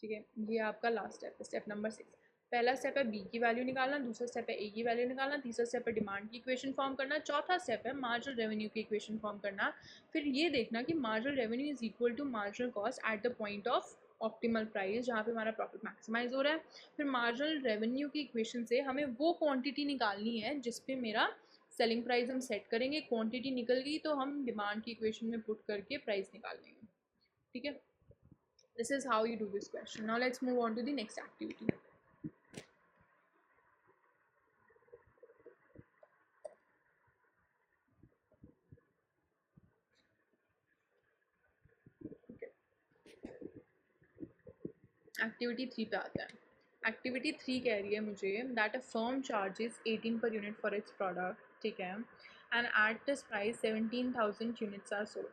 ठीक है, ये आपका लास्ट स्टेप है, स्टेप नंबर 6। पहला स्टेप है बी की वैल्यू निकालना, दूसरा स्टेप है ए की वैल्यू निकालना, तीसरा स्टेप है डिमांड की इक्वेशन फॉर्म करना, चौथा स्टेप है मार्जिनल रेवेन्यू की इक्वेशन फॉर्म करना। फिर ये देखना कि marginal revenue is equal to marginal cost at the point of optimal price जहाँ पे हमारा प्रॉफिट मैक्सिमाइज हो रहा है। फिर मार्जिनल रेवेन्यू की इक्वेशन से हमें वो क्वांटिटी निकालनी है जिसपे मेरा सेलिंग प्राइस हम सेट करेंगे। क्वांटिटी निकल गई तो हम डिमांड की इक्वेशन में पुट करके प्राइस निकाल लेंगे। ठीक है, This is how you do this question. Now let's move on to the next activity. Activity 3 पे आते हैं. एक्टिविटी 3 कह रही है मुझे that a firm charges 18 per unit for its product, ठीक है, and at this price 17,000 units are sold.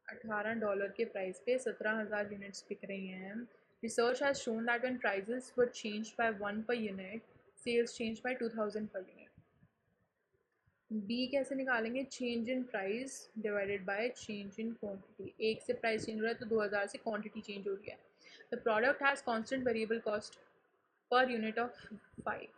$18 के प्राइस पे 17,000 यूनिट्स बिक रही हैं. Research has shown that when prices were changed by 1 per unit, sales change bye 2,000 per unit. B कैसे निकालेंगे? Change in price divided by change in quantity. एक से प्राइस चेंज हो रहा है तो 2000 से क्वांटिटी चेंज हो रही है. The product has constant variable cost per unit of 5.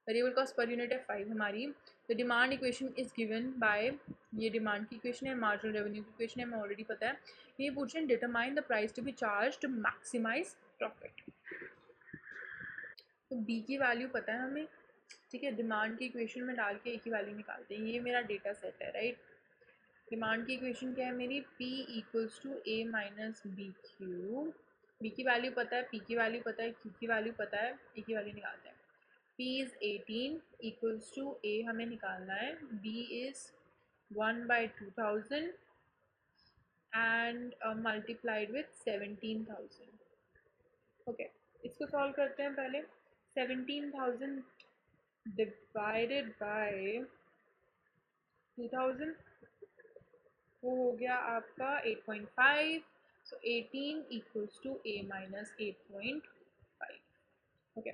Variable cost per unit है 5 हमारी. The demand equation is given by, ये डिमांड की इक्वेशन है, मार्जिनल रेवेन्यू की इक्वेशन है, हमें ऑलरेडी पता है. ये पूछ रहे हैं determine the price to be charge to maximise profit. तो बी की वैल्यू पता है हमें, ठीक है. डिमांड की इक्वेशन में डाल के ए की वैल्यू निकालते हैं. ये मेरा डेटा सेट है, राइट. डिमांड की इक्वेशन क्या है मेरी? P equals to A minus B Q. B की वैल्यू पता है, पी की वैल्यू पता है, क्यू की वैल्यू पता है, ए की वैल्यू निकालते हैं. P इज़ 18 इक्वल्स टू ए हमें निकालना है, B is 1/2000 and multiplied with 17,000. Okay, इसको सॉल्व करते हैं पहले. 17,000 डिवाइडेड बाय 2,000, वो हो गया आपका 8.5. So 18 equals to A minus 8.5. Okay,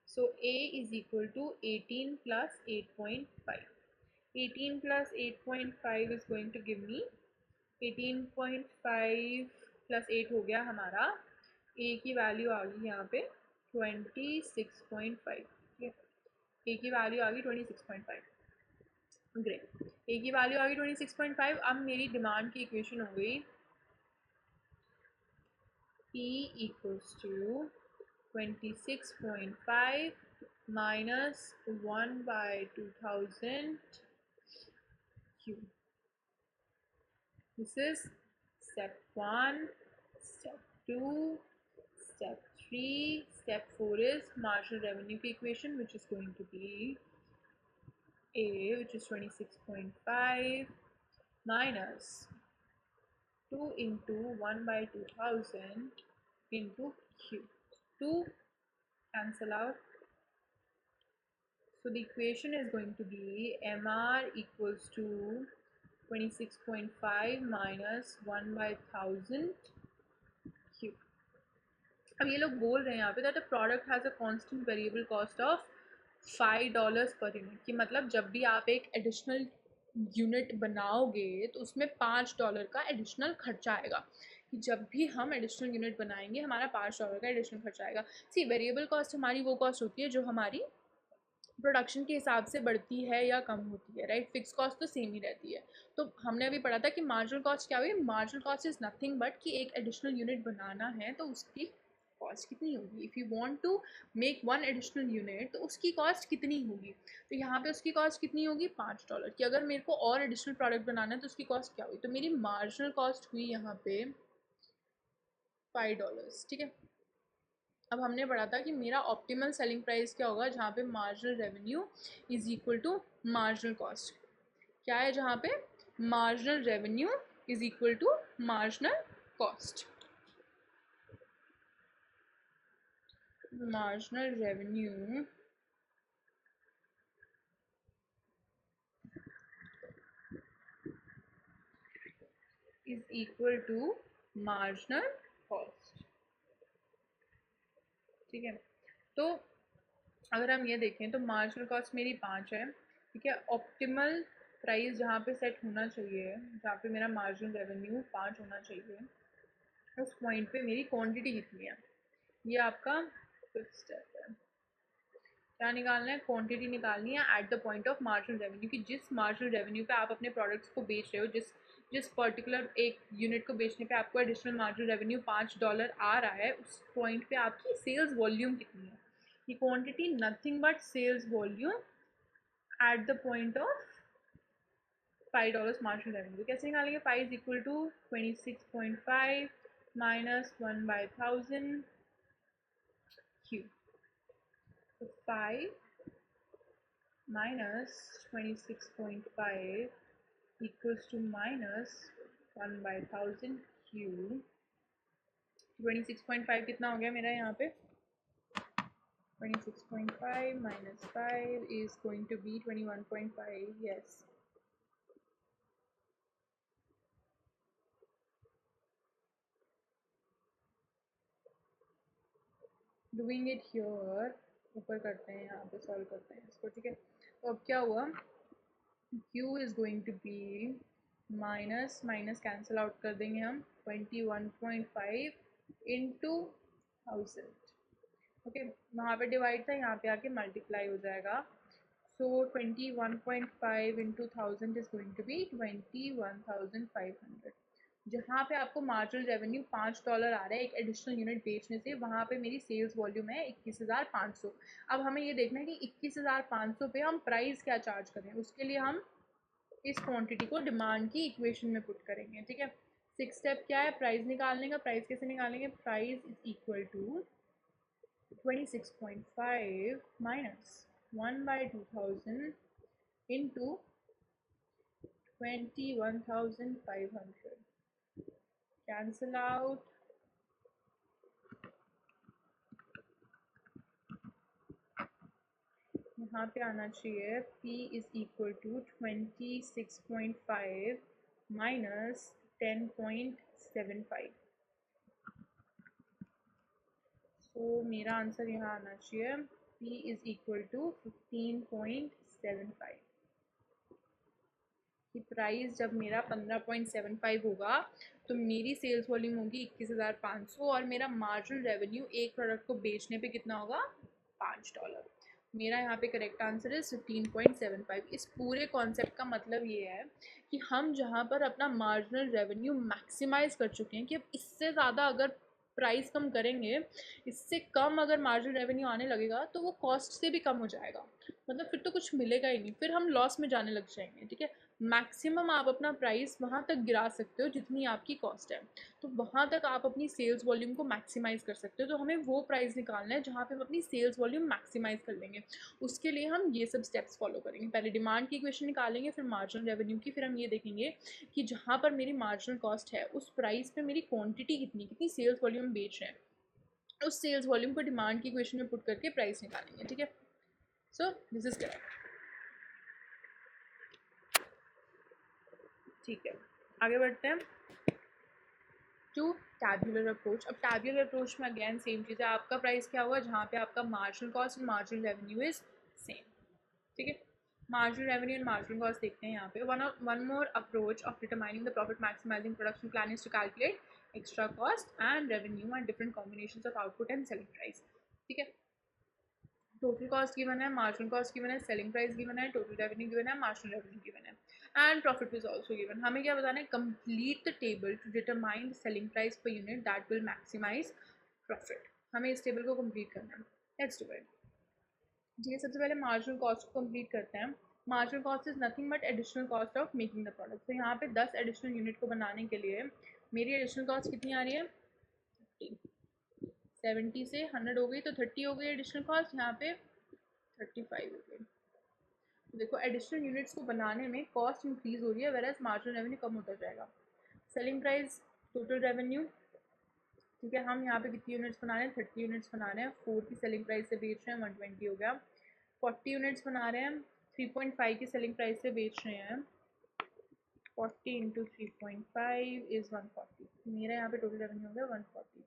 so A is equal to 18 plus 8.5. 18 plus 8.5 is going to give me 18.5 plus 8 हो गया हमारा. ए की वैल्यू आ गई यहाँ पे 26.5. ठीक है, ए की वैल्यू आ गई 26.5. ग्रेट, ए की वैल्यू आ गई 26.5. अब मेरी डिमांड की इक्वेशन हो गई P equals to 26.5 minus 1/2000 Q. This is step 1, step 2, step 3. Step 4 is marginal revenue equation, which is going to be A, which is 26.5 minus 2 into 1/2000 into Q. 2 cancel out. So the equation is going to be MR equals to 26.5 minus 1/1000 Q. अब ये लोग बोल रहे हैं यहाँ पे that a product has a constant variable cost of $5 per unit. कि मतलब जब भी आप एक एडिशनल यूनिट बनाओगे तो उसमें $5 का एडिशनल खर्चा आएगा. कि जब भी हम एडिशनल यूनिट बनाएंगे हमारा $5 का एडिशनल खर्चा आएगा. सी, वेरिएबल कॉस्ट हमारी वो कॉस्ट होती है जो हमारी प्रोडक्शन के हिसाब से बढ़ती है या कम होती है, राइट. फिक्स कॉस्ट तो सेम ही रहती है. तो हमने अभी पढ़ा था कि मार्जिनल कॉस्ट क्या हुई. Marginal cost is nothing but कि एक एडिशनल यूनिट बनाना है तो उसकी कॉस्ट कितनी होगी. If you want to make one additional unit तो उसकी कॉस्ट कितनी होगी. तो यहाँ पे उसकी कॉस्ट कितनी होगी? $5. कि अगर मेरे को और एडिशनल प्रोडक्ट बनाना है तो उसकी कॉस्ट क्या हुई. तो मेरी मार्जिनल कॉस्ट हुई यहाँ पे $5. ठीक है. अब हमने पढ़ा था कि मेरा ऑप्टिमल सेलिंग प्राइस क्या होगा जहाँ पे marginal revenue is equal to marginal cost. क्या है जहाँ पे? Marginal revenue is equal to marginal cost. Marginal revenue is equal to marginal cost. ठीक है. तो अगर हम ये देखें तो मार्जिनल कॉस्ट मेरी 5 है. ठीक है. ऑप्टिमल प्राइस जहाँ पे सेट होना चाहिए, जहाँ पे मेरा मार्जिनल रेवेन्यू 5 होना चाहिए, उस पॉइंट पे मेरी क्वांटिटी कितनी है. ये आपका फिफ्थ स्टेप है. क्या निकालना है? क्वांटिटी निकालनी है eight the point of marginal revenue. कि जिस मार्जिनल रेवेन्यू पे आप अपने प्रोडक्ट्स को बेच रहे हो, जिस जिस पर्टिकुलर एक यूनिट को बेचने पे आपको एडिशनल मार्जिनल रेवेन्यू $5 आ रहा है, उस पॉइंट पे आपकी सेल्स वॉल्यूम कितनी है. ये quantity nothing but sales volume at the point of $5 marginal revenue. कैसे निकालेंगे? 5 is equal to 26.5 minus 1/1000 Q. So 5 minus 26.5 equals to minus 1/1000 Q. 26.5 कितना हो गया मेरा यहाँ पे? 26.5 minus 5 is going to be 21.5. Yes. Doing it here. ऊपर करते हैं, यहाँ पे सॉल्व करते हैं इसको, ठीक है. तो अब क्या हुआ? Q is going to be minus minus cancel out कर देंगे हम 21.5 इंटू 1000. ओके, वहाँ पे डिवाइड था, यहाँ पे आके मल्टीप्लाई हो जाएगा. So 21.5 into 1000 is going to be 21,500. जहाँ पे आपको मार्जिनल रेवेन्यू $5 आ रहा है एक एडिशनल यूनिट बेचने से, वहाँ पे मेरी सेल्स वॉल्यूम है 21,500. अब हमें ये देखना है कि 21,500 पे हम प्राइस क्या चार्ज करें. उसके लिए हम इस क्वांटिटी को डिमांड की इक्वेशन में पुट करेंगे, ठीक है. 6 स्टेप क्या है? प्राइस निकालने का. प्राइस कैसे निकालेंगे? Price is equal to 26.5 minus 1/2000 into 21,500. Cancel out. यहाँ पे आना चाहिए P is equal to 26.5 minus 10.75. तो मेरा आंसर यहाँ आना चाहिए P is equal to 15.75. कि प्राइस जब मेरा 15.75 होगा तो मेरी सेल्स वॉल्यूम होगी 21,500 और मेरा मार्जिनल रेवेन्यू एक प्रोडक्ट को बेचने पे कितना होगा? $5. मेरा यहाँ पे करेक्ट आंसर है 15.75. इस पूरे कॉन्सेप्ट का मतलब ये है कि हम जहाँ पर अपना मार्जिनल रेवेन्यू मैक्सिमाइज कर चुके हैं कि अब इससे ज़्यादा अगर प्राइस कम करेंगे, इससे कम अगर मार्जिनल रेवेन्यू आने लगेगा तो वो कॉस्ट से भी कम हो जाएगा. मतलब फिर तो कुछ मिलेगा ही नहीं, फिर हम लॉस में जाने लग जाएंगे, ठीक है. मैक्सिमम आप अपना प्राइस वहाँ तक गिरा सकते हो जितनी आपकी कॉस्ट है, तो वहाँ तक आप अपनी सेल्स वॉल्यूम को मैक्सिमाइज़ कर सकते हो. तो हमें वो प्राइस निकालना है जहाँ पे हम अपनी सेल्स वॉल्यूम मैक्सिमाइज़ कर लेंगे. उसके लिए हम ये सब स्टेप्स फॉलो करेंगे. पहले डिमांड की इक्वेशन निकालेंगे, फिर मार्जिनल रेवेन्यू की, फिर हम ये देखेंगे कि जहाँ पर मेरी मार्जिनल कॉस्ट है उस प्राइस पर मेरी क्वान्टिटी कितनी सेल्स वॉल्यूम बेच रहे हैं, उस सेल्स वॉल्यूम को डिमांड की इक्वेशन में पुट करके प्राइस निकालेंगे, ठीक है. So this is correct. ठीक है, आगे बढ़ते हैं टू टैब्यूलर अप्रोच. अब टैब्यूलर अप्रोच में अगेन सेम चीज़ है. आपका प्राइस क्या हुआ? जहाँ पे आपका marginal cost and marginal revenue is same, ठीक है. Marginal revenue and marginal cost देखते हैं यहाँ पे. One more approach of determining the profit maximising production plan is to calculate extra cost and revenue and different combinations of output and selling price, ठीक है. टोटल कॉस्ट गिवन है, मार्जिनल कॉस्ट गिवन है, सेलिंग प्राइस गिवन है, टोटल रेवेन्यू गिवन है, मार्जिनल रेवेन्यू गिवन है, and profit is also given. हमें क्या बताना है? Complete the table to determine the selling price per unit that will maximise profit. हमें इस टेबल को कंप्लीट करना है. Let's do it. ठीक है, सबसे पहले मार्जिनल कॉस्ट को कंप्लीट करते हैं. Marginal cost is nothing but additional cost of making the product. तो यहाँ पे 10 एडिशनल यूनिट को बनाने के लिए मेरी एडिशनल कॉस्ट कितनी आ रही है? 70 से 100 हो गई तो 30 हो गई एडिशनल कॉस्ट. यहाँ पे 35 हो गई. तो देखो एडिशनल यूनिट्स को बनाने में कॉस्ट इंक्रीज हो रही है, वेराज मार्जिनल रेवेन्यू कम होता जाएगा. सेलिंग प्राइस, टोटल रेवेन्यू, ठीक है. हम यहाँ पे कितनी यूनिट्स बना रहे हैं? 30 यूनिट्स बना रहे हैं. 4 की सेलिंग प्राइस से बेच रहे हैं, 120 हो गया. 40 यूनिट्स बना रहे हैं, 3.5 की सेलिंग प्राइस से बेच रहे हैं. 40 इंटू 3.5 इज़ 140. मेरा यहाँ पे टोटल रेवेन्यू हो गया 140.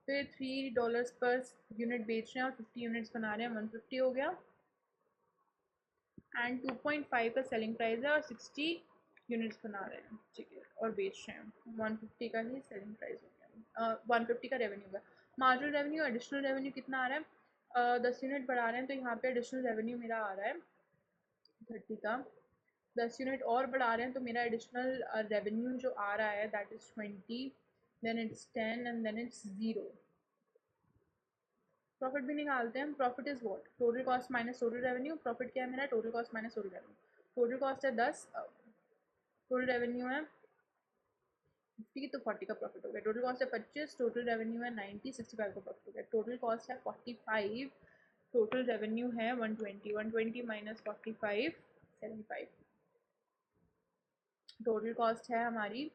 फिर $3 पर यूनिट बेच रहे हैं और 50 यूनिट्स बना रहे हैं, 150 हो गया. एंड 2.5 का सेलिंग प्राइस है और 60 यूनिट्स बना रहे हैं, ठीक है, और बेच रहे हैं. 150 का ही सेलिंग प्राइस हो गया, 150 का रेवेन्यू होगा. मार्जिनल रेवेन्यू, एडिशनल रेवेन्यू कितना आ रहा है? 10 यूनिट बढ़ा रहे हैं तो यहाँ पे एडिशनल रेवेन्यू मेरा आ रहा है 30 का. 10 यूनिट और बढ़ा रहे हैं तो मेरा एडिशनल रेवेन्यू जो आ रहा है that is 20, then it's 10 and then it's 0. Profit भी निकालते हैं. Profit is what? Total cost minus total revenue. Profit क्या है मेरा? Total cost minus total revenue. Total cost है 10, टोटल रेवेन्यू है 50 तो 40 का प्रॉफिट हो गया। टोटल कॉस्ट है 25, टोटल रेवेन्यू है 90, 65 का प्रॉफिट हो गया। टोटल कॉस्ट है 45, टोटल रेवेन्यू है 120, 120 माइनस 45, 75। टोटल कॉस्ट है हमारी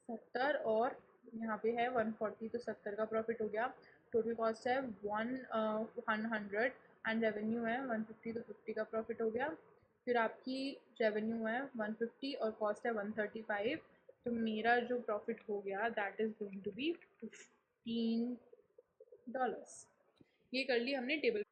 70 और यहाँ पे है 140, तो 70 का प्रॉफिट हो गया। टोटल कॉस्ट है 100 एंड रेवेन्यू है 150, तो 50 का प्रॉफिट हो गया। फिर आपकी रेवेन्यू है 150 और कॉस्ट है 135, तो मेरा जो प्रॉफिट हो गया that is going to be $15। ये कर ली हमने टेबल।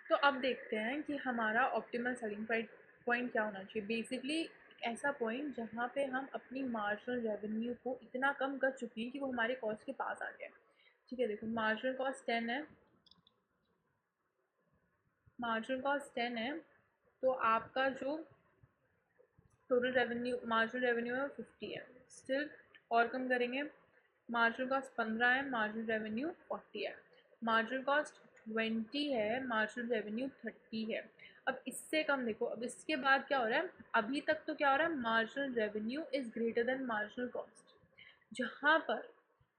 तो अब देखते हैं कि हमारा ऑप्टिमल सेलिंग प्राइस पॉइंट क्या होना चाहिए। बेसिकली ऐसा पॉइंट जहाँ पे हम अपनी मार्जिनल रेवेन्यू को इतना कम कर चुके हैं कि वो हमारे कॉस्ट के पास आ गया। ठीक है, देखो मार्जिनल कॉस्ट 10 है, मार्जिनल कॉस्ट 10 है, तो आपका जो टोटल रेवेन्यू मार्जिनल रेवेन्यू है वो 50 है। स्टिल और कम करेंगे, मार्जिनल कॉस्ट 15 है, मार्जिनल रेवेन्यू 40 है। मार्जिनल कॉस्ट 20 है, मार्जिनल रेवेन्यू 30 है। अब इससे कम देखो, अब इसके बाद क्या हो रहा है, अभी तक तो क्या हो रहा है, marginal revenue is greater than marginal cost. जहाँ पर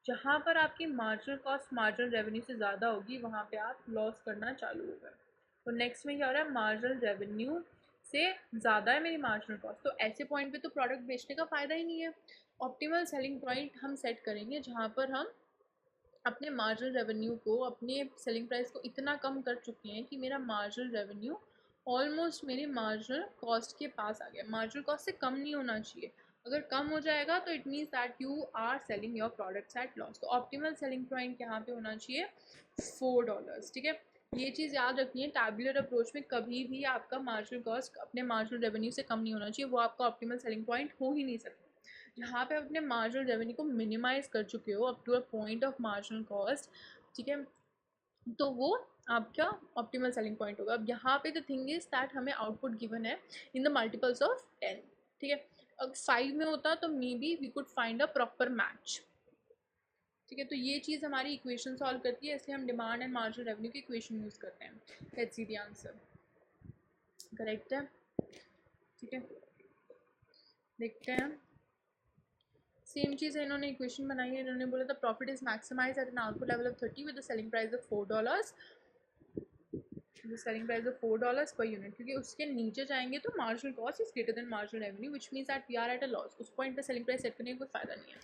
जहाँ पर आपकी मार्जिनल कॉस्ट मार्जिनल रेवेन्यू से ज़्यादा होगी वहाँ पे आप लॉस करना चालू हो गए। तो नेक्स्ट में क्या हो रहा है, मार्जिनल रेवेन्यू से ज़्यादा है मेरी मार्जिनल कॉस्ट, तो ऐसे पॉइंट पे तो प्रोडक्ट बेचने का फ़ायदा ही नहीं है। ऑप्टिमल सेलिंग पॉइंट हम सेट करेंगे जहाँ पर हम अपने मार्जिनल रेवेन्यू को, अपने सेलिंग प्राइस को इतना कम कर चुके हैं कि मेरा मार्जिनल रेवेन्यू ऑलमोस्ट मेरी मार्जिनल कॉस्ट के पास आ गया। मार्जिनल कॉस्ट से कम नहीं होना चाहिए। अगर कम हो जाएगा तो it means that you are selling your products at loss. तो ऑप्टिमल सेलिंग पॉइंट यहाँ पे होना चाहिए $4। ठीक है, ये चीज़ याद रखनी है, टैबुलर अप्रोच में कभी भी आपका मार्जिनल कॉस्ट अपने मार्जिनल रेवेन्यू से कम नहीं होना चाहिए, वो आपका ऑप्टिमल सेलिंग पॉइंट हो ही नहीं सकता। जहाँ पे आप अपने मार्जिनल रेवेन्यू को मिनिमाइज कर चुके हो up to a point of marginal cost, ठीक है, तो वो आपका ऑप्टिमल सेलिंग पॉइंट होगा। अब यहाँ पे द थिंग इज दैट हमें आउटपुट गिवन है इन द मल्टीपल्स ऑफ 10। ठीक है, अगर 5 में होता तो maybe we could find a proper match. ठीक है, तो ये चीज़ हमारी इक्वेशन सॉल्व करती है, इसलिए हम डिमांड एंड मार्जिनल रेवेन्यू की इक्वेशन यूज़ करते हैं। Let's see the answer. Correct है। ठीक है, देखते हैं। सेम चीज़ है, इन्होंने इक्वेशन बनाई है, इन्होंने बोला था profit is maximise at an output level of 30 with the selling price of $4, the selling price of $4 per unit, क्योंकि उसके नीचे जाएंगे तो marginal cost is greater than marginal revenue which means that we are at a loss. उस पॉइंट पे सेलिंग प्राइस सेट करने का कोई फायदा नहीं है।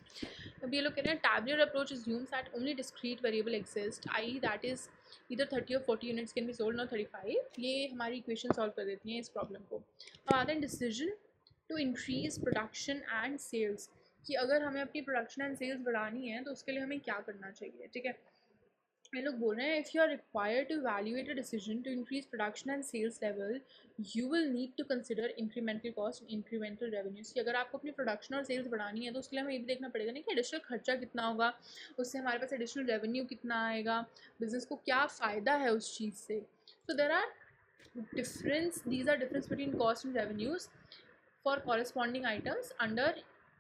अब ये लोग कह रहे हैं tabular approach assumes that only discrete variable exist, i.e. that is either 30 or 40 units can be sold, not 35। ये हमारी इक्वेशन सॉल्व कर देती हैं इस प्रॉब्लम को। अब आते हैं decision to increase production and sales, कि अगर हमें अपनी प्रोडक्शन एंड सेल्स बढ़ानी है तो उसके लिए हमें क्या करना चाहिए। ठीक है, ये लोग बोल रहे हैं if you are required to evaluate a decision to increase production and sales level, you will need to consider incremental cost and incremental revenues. कि अगर आपको अपनी प्रोडक्शन और सेल्स बढ़ानी है तो उसके लिए हमें ये भी देखना पड़ेगा ना कि एडिशनल खर्चा कितना होगा, उससे हमारे पास एडिशनल रेवेन्यू कितना आएगा, बिजनेस को क्या फ़ायदा है उस चीज़ से। So there are difference these are difference between cost and revenues for corresponding items under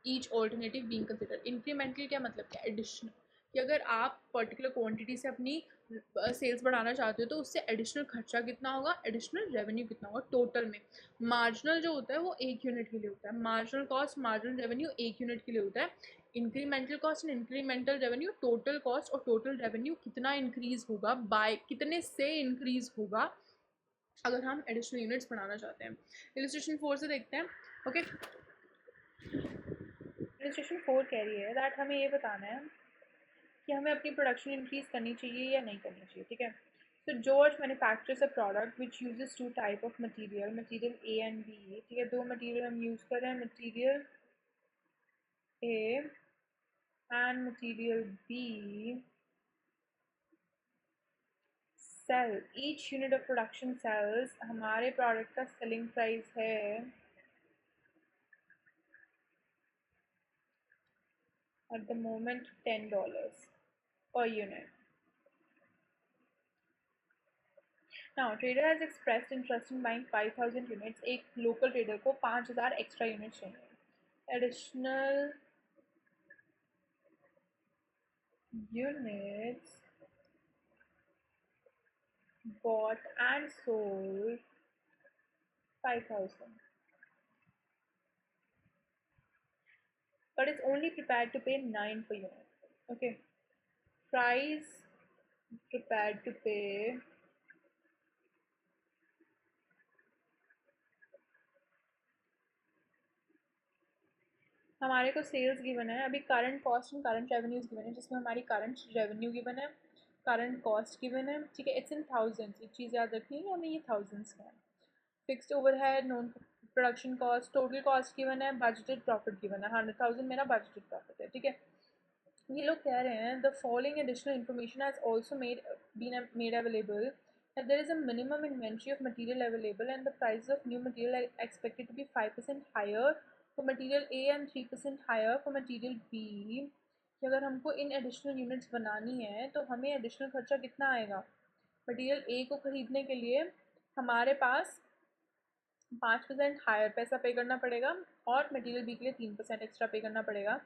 each alternative being considered। incremental क्या मतलब, क्या एडिशनल, कि अगर आप पर्टिकुलर क्वांटिटी से अपनी सेल्स बढ़ाना चाहते हो तो उससे एडिशनल खर्चा कितना होगा, एडिशनल रेवेन्यू कितना होगा टोटल में। मार्जिनल जो होता है वो एक यूनिट के लिए होता है, मार्जिनल कॉस्ट मार्जिनल रेवेन्यू एक यूनिट के लिए होता है। Incremental cost and incremental revenue total cost और टोटल रेवेन्यू कितना इंक्रीज होगा, बाय कितने से इंक्रीज होगा अगर हम एडिशनल यूनिट्स बनाना चाहते हैं। इलस्ट्रेशन 4 से देखते हैं। ओके, इलस्ट्रेशन 4 कह रही है दैट हमें ये बताना है कि हमें अपनी प्रोडक्शन इंक्रीज करनी चाहिए या नहीं करनी चाहिए। ठीक है, तो George manufactures a product which uses two type of material, material A and B. ठीक है, दो मटेरियल हम यूज़ कर रहे हैं, material A and material B. Sell each unit of production sales, हमारे प्रोडक्ट का सेलिंग प्राइस है at the moment $10 per unit. Now, trader has expressed interest in buying 5,000 units. एक local trader को 5,000 extra units चाहिए. Additional units bought and sold 5,000. but is only prepared to pay 9 per unit. Okay, price prepared to pay हमारे को सेल्स गिवन है, अभी current cost and current revenues given है, जिसमें हमारी करंट रेवेन्यू गिवन है, करंट कॉस्ट गिवन है, ठीक है, इट्स इन थाउजेंड्स, एक चीज़ याद रखनी है हमें, ये थाउजेंड्स का है। Fixed overhead, non production cost, total cost given है, बजटेड प्रॉफिट गिवन है, 100,000 मेरा बजटेड प्रॉफिट है, ठीक है। ये लोग कह रहे हैं the following additional information has also been made available that there is a minimum inventory of material available and the prices of new material are expected to be 5% higher for material A and 3% higher for material B। कि अगर हमको इन एडिशनल यूनिट्स बनानी है तो हमें एडिशनल खर्चा कितना आएगा, मटीरियल ए को ख़रीदने के लिए हमारे पास 5% हायर पैसा पे करना पड़ेगा और मटीरियल बी के लिए 3% एक्स्ट्रा पे करना पड़ेगा।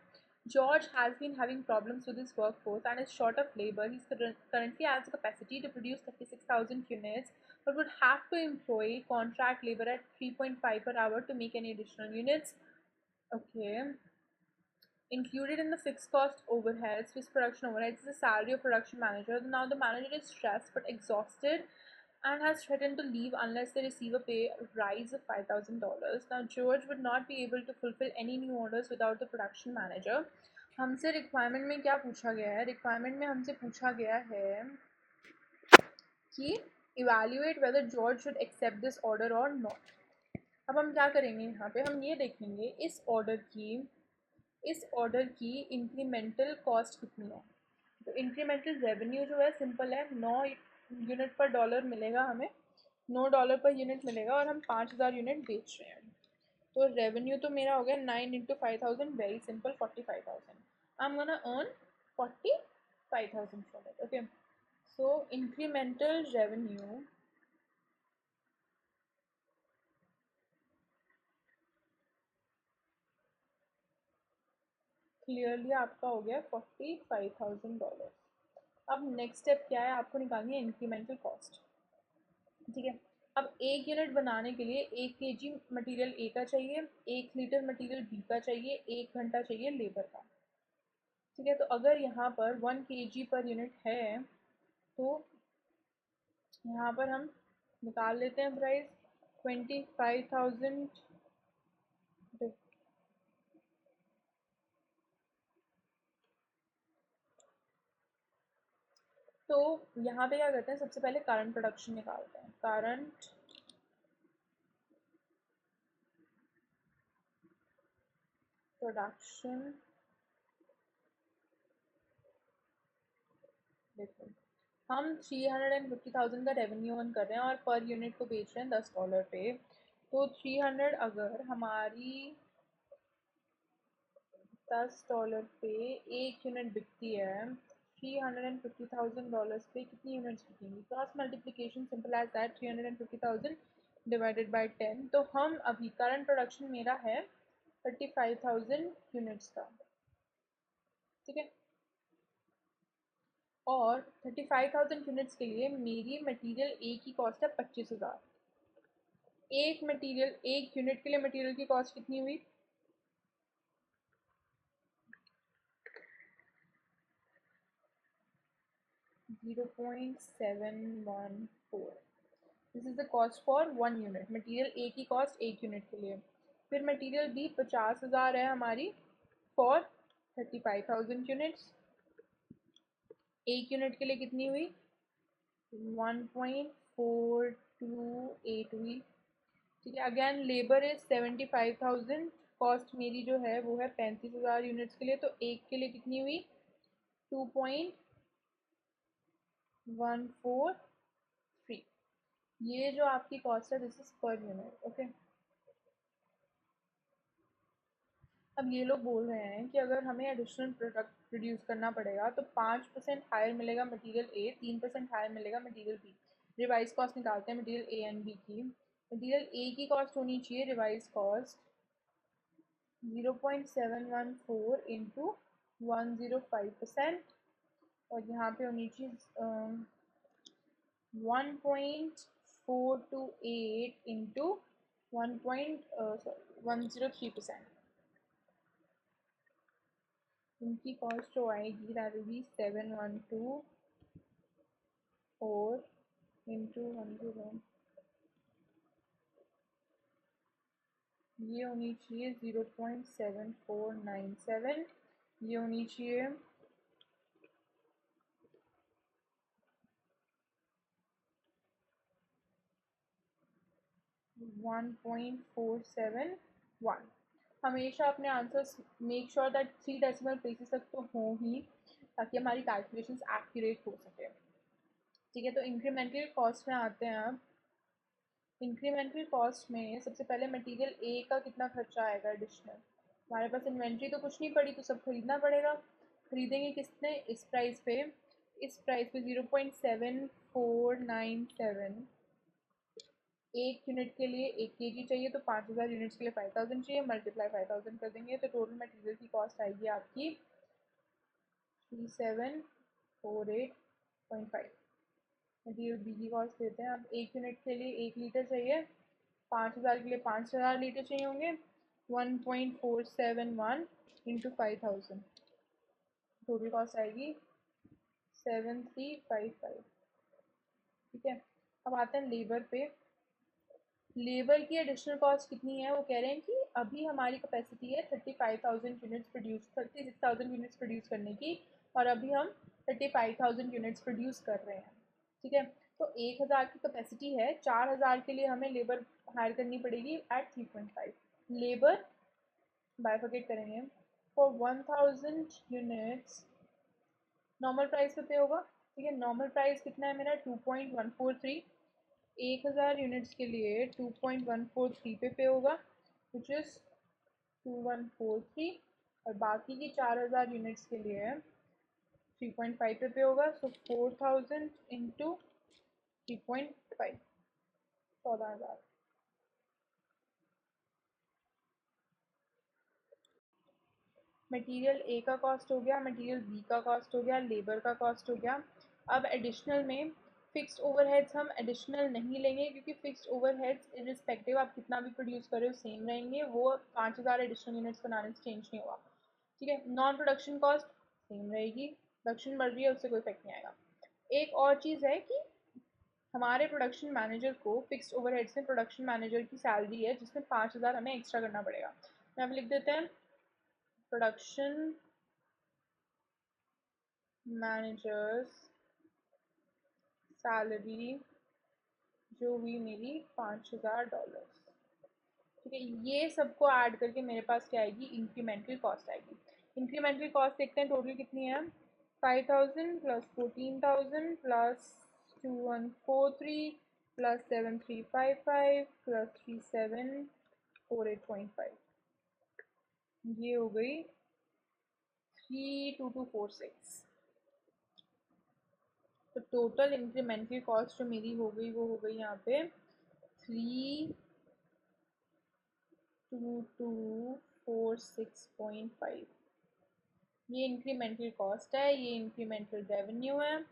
George has been having problems with his workforce and is short of labor. He currently has the capacity to produce 36,000 units, but would have to employ contract labor at 3.5 per hour to make any additional units. Okay. Included in the fixed cost overheads, his production overheads is the salary of production manager. Now the manager is stressed but exhausted and has threatened to leave unless they receive a pay rise of $5,000. Now George would not be able to fulfill any new orders without the production manager. हमसे रिक्वायरमेंट में क्या पूछा गया है, रिक्वायरमेंट में हमसे पूछा गया है कि evaluate whether George should accept this order और नॉट। अब हम क्या करेंगे, यहाँ पे हम ये देखेंगे इस ऑर्डर की इंक्रीमेंटल कॉस्ट कितनी है। तो इंक्रीमेंटल रेवेन्यू जो है सिंपल है, 9 यूनिट पर डॉलर मिलेगा हमें, $9 पर यूनिट मिलेगा और हम 5,000 यूनिट बेच रहे हैं। तो रेवेन्यू तो मेरा हो गया 9 into 5,000, very simple 45,000। I am gonna earn 45,000 from it. Okay, so incremental revenue clearly आपका हो गया $45,000। अब नेक्स्ट स्टेप क्या है, आपको निकालनी है इंक्रीमेंटल कॉस्ट, ठीक है। अब 1 यूनिट बनाने के लिए 1 kg मटेरियल ए का चाहिए, 1 लीटर मटेरियल बी का चाहिए, 1 घंटा चाहिए लेबर का, ठीक है। तो अगर यहाँ पर 1 kg पर यूनिट है तो यहाँ पर हम निकाल लेते हैं प्राइस 25,000। तो यहाँ पे क्या करते हैं, सबसे पहले करंट प्रोडक्शन निकालते हैं, करंट प्रोडक्शन। देखो हम 350,000 का रेवेन्यू अर्न कर रहे हैं और पर यूनिट को बेच रहे हैं $10 पे। तो 300 अगर हमारी $10 पे 1 यूनिट बिकती है, $350,000 पे कितनी यूनिट्स बिकेंगी, cross multiplication simple as that, 350,000 divided by 10। तो हम अभी करंट प्रोडक्शन मेरा है 35,000 यूनिट्स का, ठीक है। और 35,000 यूनिट्स के लिए मेरी मटेरियल ए की कॉस्ट है 25,000। एक यूनिट के लिए मटेरियल की कॉस्ट कितनी हुई, 0.714। This is the cost for 1 unit, material A की कॉस्ट 1 यूनिट के लिए। फिर मटेरियल बी 50,000 है हमारी फॉर 35,000 यूनिट्स, 1 यूनिट के लिए कितनी हुई, 1.428 हुई, ठीक है। अगेन लेबर इज 75,000, कॉस्ट मेरी जो है वो है 35,000 यूनिट्स के लिए, तो एक के लिए कितनी हुई, 2.143। ये जो आपकी कॉस्ट है this is per unit. Okay, अब ये लोग बोल रहे हैं कि अगर हमें एडिशनल प्रोडक्ट प्रोड्यूस करना पड़ेगा तो 5% हायर मिलेगा मटेरियल ए, 3% हायर मिलेगा मटेरियल बी। रिवाइज कॉस्ट निकालते हैं मटेरियल ए एंड बी की। मटेरियल ए की कॉस्ट होनी चाहिए रिवाइज कॉस्ट 0.714 इंटू 105%, और यहाँ पे होनी चाहिए 1.428 इंटू 1.103%। इनकी कॉस्ट जो आएगी दैट विल बी 7124 इंटू 101, ये होनी चाहिए 0.7497, ये होनी चाहिए 1.471। हमेशा अपने answers make sure that 3 decimal places तक तो हो ही, ताकि हमारी कैलकुलेशंस एक्यूरेट हो सके। ठीक है, तो इंक्रीमेंटल कॉस्ट में आते हैं। अब इंक्रीमेंटल कॉस्ट में सबसे पहले मटेरियल ए का कितना खर्चा आएगा एडिशनल। हमारे पास इन्वेंट्री तो कुछ नहीं पड़ी, तो सब खरीदना पड़ेगा। खरीदेंगे किसने, इस प्राइस पे। इस प्राइस पे 0.7497, एक यूनिट के लिए 1 kg चाहिए, तो 5000 यूनिट्स के लिए 5000 चाहिए, मल्टीप्लाई 5000 कर देंगे, तो टोटल मटेरियल की कॉस्ट आएगी आपकी 3748.5। मटेरियल बी की कॉस्ट देते हैं। अब एक यूनिट के लिए 1 लीटर चाहिए, 5000 के लिए 5000 लीटर चाहिए होंगे, 1.471 इंटू 5000, टोटल कॉस्ट आएगी 7355। ठीक है, अब आते हैं लेबर पे। लेबर की एडिशनल कॉस्ट कितनी है, वो कह रहे हैं कि अभी हमारी कैपेसिटी है 36,000 यूनिट्स प्रोड्यूस करने की, और अभी हम 35,000 यूनिट्स प्रोड्यूस कर रहे हैं। ठीक है, तो 1000 की कैपेसिटी है, 4000 के लिए हमें लेबर हायर करनी पड़ेगी एट 3.5। लेबर बाइफरकेट करेंगे, फॉर 1000 यूनिट्स नॉर्मल प्राइस पे होगा। ठीक है, नॉर्मल प्राइस कितना है मेरा 2.143, 1000 यूनिट्स के लिए 2.143 पे होगा, विच इज़ 2143, और बाकी की 4000 यूनिट्स के लिए 3.5 पे होगा, सो 4000 इंटू 3.5, 14000। मटेरियल ए का कॉस्ट हो गया, मटेरियल बी का कॉस्ट हो गया, लेबर का कॉस्ट हो गया। अब एडिशनल में फिक्स्ड ओवरहेड्स हम एडिशनल नहीं लेंगे, क्योंकि फिक्स्ड ओवरहेड्स इरिस्पेक्टिव आप कितना भी प्रोड्यूस करो सेम रहेंगे, वो 5000 एडिशनल यूनिट्स बनाने से चेंज नहीं हुआ। ठीक है, नॉन प्रोडक्शन कॉस्ट सेम रहेगी, प्रोडक्शन बढ़ रही है उससे कोई इफेक्ट नहीं आएगा। एक और चीज़ है कि हमारे प्रोडक्शन मैनेजर को फिक्स्ड ओवरहेड्स में प्रोडक्शन मैनेजर की सैलरी है, जिसमें 5000 हमें एक्स्ट्रा करना पड़ेगा। यहाँ पे लिख देते हैं प्रोडक्शन मैनेजर्स सैलरी जो हुई मेरी $5000। ठीक है, ये सबको ऐड करके मेरे पास क्या आएगी, इंक्रीमेंटल कॉस्ट आएगी। इंक्रीमेंटल कॉस्ट देखते हैं टोटल कितनी है, 5000 प्लस 14000 प्लस 2143 प्लस 7355 प्लस 3748.5, ये हो गई 32246। तो टोटल इंक्रीमेंटल कॉस्ट जो मेरी हो गई वो हो गई यहाँ पे 32246.5। ये इंक्रीमेंटल कॉस्ट है, ये इंक्रीमेंटल रेवेन्यू है।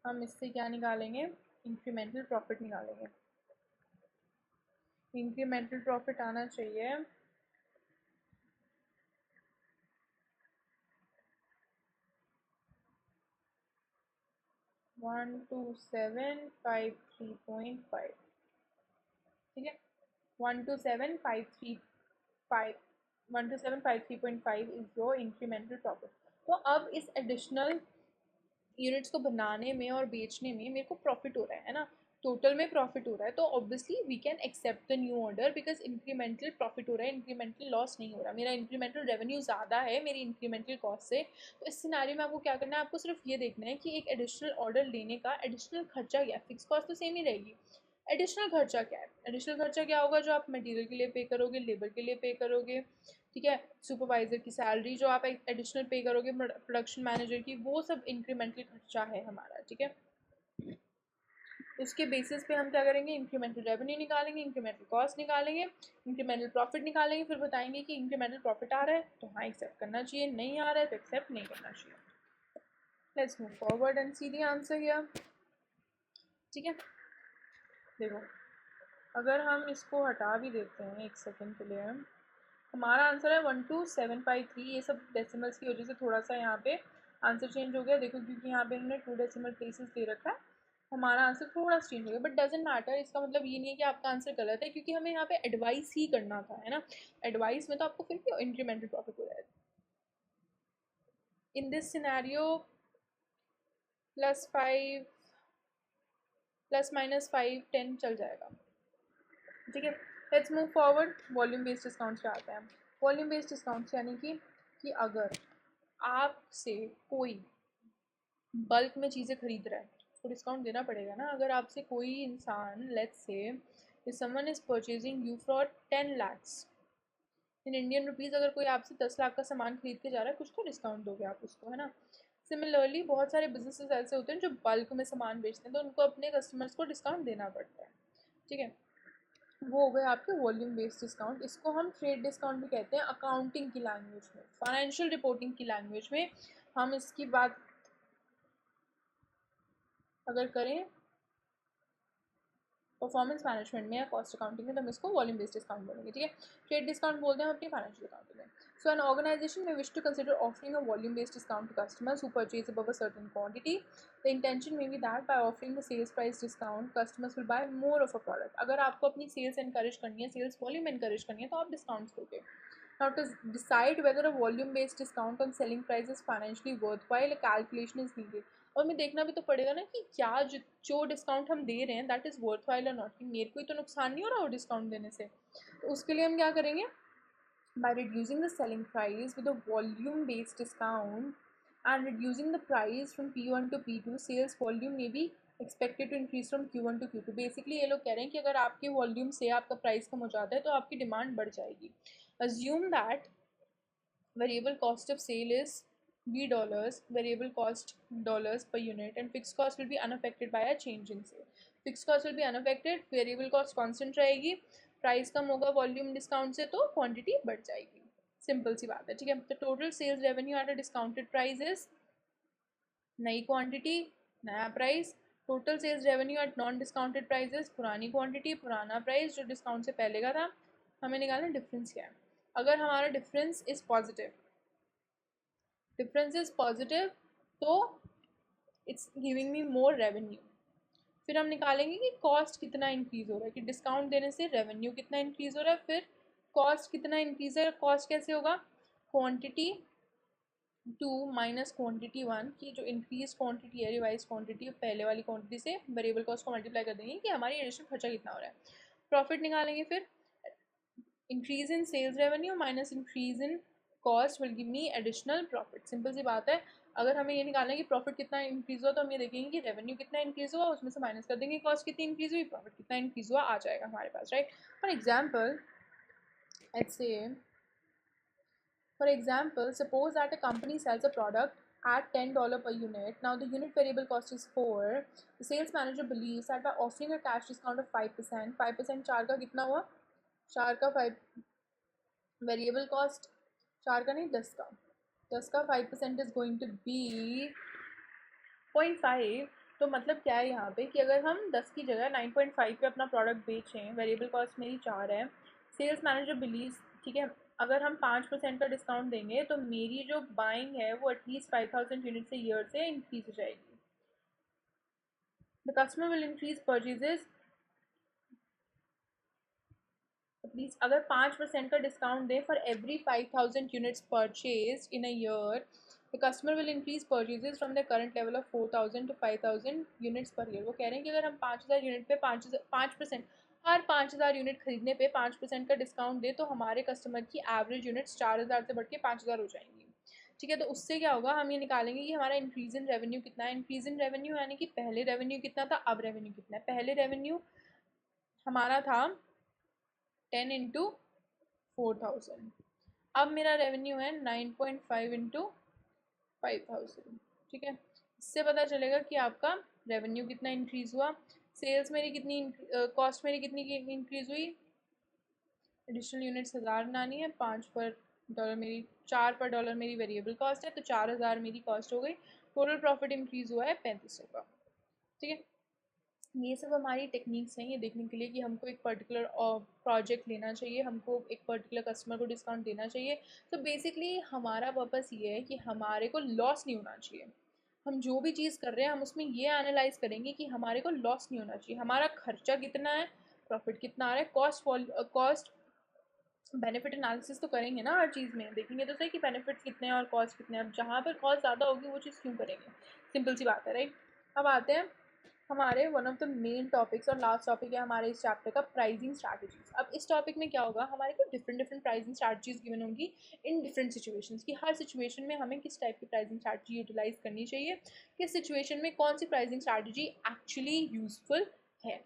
हम इससे क्या निकालेंगे, इंक्रीमेंटल प्रॉफिट निकालेंगे। इंक्रीमेंटल प्रॉफिट आना चाहिए 12753.5। ठीक है, 12753.5, 12753.5 इज योर इंक्रीमेंटल प्रॉफिट। तो अब इस एडिशनल यूनिट्स को बनाने में और बेचने में मेरे को प्रॉफिट हो रहा है ना, टोटल में प्रॉफिट हो रहा है, तो obviously we can accept the new order, because incremental profit हो रहा है, इंक्रीमेंटल लॉस नहीं हो रहा, मेरा इंक्रीमेंटल रेवेन्यू ज़्यादा है मेरी इंक्रीमेंटल कॉस्ट से। तो इस सिनारियो में आपको क्या करना है, आपको सिर्फ ये देखना है कि एक एडिशनल ऑर्डर लेने का एडिशनल खर्चा क्या है। फिक्स कॉस्ट तो सेम ही रहेगी, एडिशनल खर्चा क्या है, एडिशनल खर्चा क्या होगा, जो आप मटेरियल के लिए पे करोगे, लेबर के लिए पे करोगे, ठीक है, सुपरवाइज़र की सैलरी जो आप एडिशनल पे करोगे, प्रोडक्शन मैनेजर की, वो सब इंक्रीमेंटल खर्चा है हमारा। ठीक है, उसके बेसिस पे हम क्या करेंगे, इंक्रीमेंटल रेवेन्यू निकालेंगे, इंक्रीमेंटल कॉस्ट निकालेंगे, इंक्रीमेंटल प्रॉफिट निकालेंगे, फिर बताएंगे कि इंक्रीमेंटल प्रॉफिट आ रहा है तो हाँ एक्सेप्ट करना चाहिए, नहीं आ रहा है तो एक्सेप्ट नहीं करना चाहिए। Let's move forward and see the answer here. ठीक है, देखो अगर हम इसको हटा भी देते हैं एक सेकेंड के लिए, हमारा आंसर है 12753। ये सब डेसिमल्स की वजह से थोड़ा सा यहाँ पे आंसर चेंज हो गया, देखो क्योंकि यहाँ पे हमने 2 डेसिमल प्लेसेस दे रखा है, हमारा आंसर थोड़ा सा चेंज हो गया, बट डजेंट मैटर। इसका मतलब ये नहीं है कि आपका आंसर गलत है, क्योंकि हमें यहाँ पे एडवाइस ही करना था, है ना। एडवाइस में तो आपको फिर भी इंक्रीमेंटल प्रॉफिट हो जाएगा। इन दिस सिनेरियो +5 ±5 10 चल जाएगा, ठीक है। Let's move forward. Volume based discount क्या आता है? वॉल्यूम बेस्ड डिस्काउंट यानी कि अगर आपसे कोई बल्क में चीज़ें खरीद रहा है तो डिस्काउंट देना पड़ेगा ना। अगर आपसे कोई इंसान, let's say if someone is purchasing you for 10 lakhs in Indian rupees, अगर कोई आपसे 10 लाख का सामान खरीद के जा रहा है, कुछ तो डिस्काउंट दोगे आप उसको, है ना। सिमिलरली बहुत सारे बिजनेसेस ऐसे होते हैं जो बल्क में सामान बेचते हैं, तो उनको अपने कस्टमर्स को डिस्काउंट देना पड़ता है, ठीक है। वो हो गए आपके वॉल्यूम बेस्ड डिस्काउंट। इसको हम ट्रेड डिस्काउंट भी कहते हैं अकाउंटिंग की लैंग्वेज में, फाइनेंशियल रिपोर्टिंग की लैंग्वेज में हम इसकी बात अगर करें परफॉर्मेंस मैनेजमेंट में या कॉस्ट अकाउंटिंग में, तो हम इसको वॉल्यूम बेस्ड डिस्काउंट बोलेंगे, ठीक है। ट्रेड डिस्काउंट बोलते हैं हम अपनी फाइनेंशियल अकाउंटिंग में। So an organisation may wish to consider offering a volume based discount to customers who purchase above a certain quantity. The intention may be that by offering the sales price discount, customers will buy more of a product. अगर आपको अपनी सेल्स एनकरेज करनी है, सेल्स वॉल्यूम एनकरेज करनी है, तो आप डिस्काउंट्स दोगे। Now to decide whether a volume based discount on selling price is financially worthwhile, a calculation is needed. और हमें देखना भी तो पड़ेगा ना कि क्या जो डिस्काउंट हम दे रहे हैं दैट इज़ वर्थवाइल और नॉट, कि मेरे को ही तो नुकसान नहीं हो रहा वो डिस्काउंट देने से। तो उसके लिए हम क्या करेंगे, by reducing the selling price with a volume based discount and reducing the price from P1 to P2, sales volume may be expected to increase from Q1 to Q2। Basically ये लोग कह रहे हैं कि अगर आपके वॉल्यूम से आपका प्राइस कम हो जाता है तो आपकी डिमांड बढ़ जाएगी। assume that variable cost of sale is $, variable cost dollars per unit, and fixed cost will be unaffected by a change in sale. Fixed cost will be unaffected, variable cost constant रहेगी, प्राइस कम होगा वॉल्यूम डिस्काउंट से तो क्वांटिटी बढ़ जाएगी। सिंपल सी बात है, ठीक है। तो total sales revenue at a discounted price is नई क्वांटिटी नया price, total sales revenue at non discounted price पुरानी क्वांटिटी पुराना प्राइस जो डिस्काउंट से पहले का था। हमें निकालना डिफरेंस क्या है। अगर हमारा difference is positive, difference is positive, तो it's giving me more revenue. फिर हम निकालेंगे कि कॉस्ट कितना इंक्रीज हो रहा है, कि डिस्काउंट देने से रेवेन्यू कितना इंक्रीज हो रहा है, फिर कॉस्ट कितना इंक्रीज है। कॉस्ट कैसे होगा, क्वांटिटी 2 माइनस क्वांटिटी 1 की जो इंक्रीज क्वांटिटी है, रिवाइज क्वांटिटी, पहले वाली क्वांटिटी से वेरिएबल कॉस्ट को मल्टीप्लाई कर देंगे कि हमारी एडिशनल खर्चा कितना हो रहा है। प्रॉफिट निकालेंगे, फिर increase in sales revenue minus increase in cost will give me additional profit. Simple सी बात है। अगर हमें ये निकालना है कि प्रॉफिट कितना इंक्रीज हुआ, तो हम ये देखेंगे कि रेवेन्यू कितना इंक्रीज हुआ, उसमें से माइनस कर देंगे कॉस्ट कितनी इंक्रीज हुई, प्रॉफिट कितना इंक्रीज हुआ, आ जाएगा हमारे पास, right. For example let's say For example, suppose that a company sells a product at $10 per unit. Now the unit variable cost is 4. The sales manager believes that by offering a cash discount of 5%, 5% 4 का कितना हुआ, 4 का 5 वेरिएबल कॉस्ट, 4 का नहीं 10 का, 10 का 5% इज गोइंग टू बी 0.5। तो मतलब क्या है यहाँ पे कि अगर हम 10 की जगह 9.5 पे अपना प्रोडक्ट बेचें, वेरिएबल कॉस्ट मेरी 4 है, सेल्स मैनेजर बिलीव, ठीक है, अगर हम 5% का डिस्काउंट देंगे तो मेरी जो बाइंग है वो एटलीस्ट 5000 यूनिट से ईयर से इंक्रीज हो जाएगी। The customer will increase purchases, please अगर 5% का डिस्काउंट दें for every 5000 units purchase in a year, the customer will increase purchases from the current level of 4000 to 5000 units per year. वो कह रहे हैं कि अगर हम 5000 यूनिट पे 5%, हर 5000 यूनिट खरीदने पे 5% का डिस्काउंट दे तो हमारे कस्टमर की एवरेज यूनिट्स 4000 से बढ़ के 5000 हो जाएंगी, ठीक है। तो उससे क्या होगा, हम ये निकालेंगे कि हमारा इंक्रीज इन रेवेन्यू कितना है। इंक्रीज इन रेवेन्यू यानी कि पहले रेवेन्यू कितना था, अब रेवेन्यू कितना है। पहले रेवेन्यू हमारा था 10 इंटू 4000, अब मेरा रेवेन्यू है 9.5 इंटू 5000, ठीक है। इससे पता चलेगा कि आपका रेवेन्यू कितना इंक्रीज हुआ, सेल्स मेरी कितनी, कॉस्ट मेरी कितनी इंक्रीज हुई, एडिशनल यूनिट्स 1000 बनानी है, 5 पर डॉलर मेरी, 4 पर डॉलर मेरी वेरिएबल कॉस्ट है, तो 4000 मेरी कॉस्ट हो गई। टोटल प्रॉफिट इंक्रीज हुआ है 3500 का, ठीक है। ये सब हमारी टेक्निक्स हैं ये देखने के लिए कि हमको एक पर्टिकुलर प्रोजेक्ट लेना चाहिए, हमको एक पर्टिकुलर कस्टमर को डिस्काउंट देना चाहिए। तो बेसिकली हमारा पर्पस ये है कि हमारे को लॉस नहीं होना चाहिए। हम जो भी चीज़ कर रहे हैं हम उसमें ये एनालाइज करेंगे कि हमारे को लॉस नहीं होना चाहिए, हमारा खर्चा कितना है, प्रॉफिट कितना आ रहा है, कॉस्ट बेनिफिट एनालिसिस तो करेंगे ना, हर चीज़ में देखेंगे तो सही कि बेनिफिट्स कितने हैं और कॉस्ट कितने हैं। अब जहाँ पर कॉस्ट ज़्यादा होगी वो चीज़ क्यों करेंगे, सिंपल सी बात है, राइट। अब आते हैं हमारे one of the main topics और लास्ट टॉपिक है हमारे इस चैप्टर का, प्राइसिंग स्ट्रैटेजीज। अब इस टॉपिक में क्या होगा, हमारे को different different pricing strategies given होंगी इन डिफरेंट सिचुएशंस की। हर सिचुएशन में हमें किस टाइप की प्राइसिंग स्ट्रैटेजी यूटिलाइज करनी चाहिए, किस सिचुएशन में कौन सी प्राइसिंग स्ट्रैटेजी एक्चुअली यूजफुल है।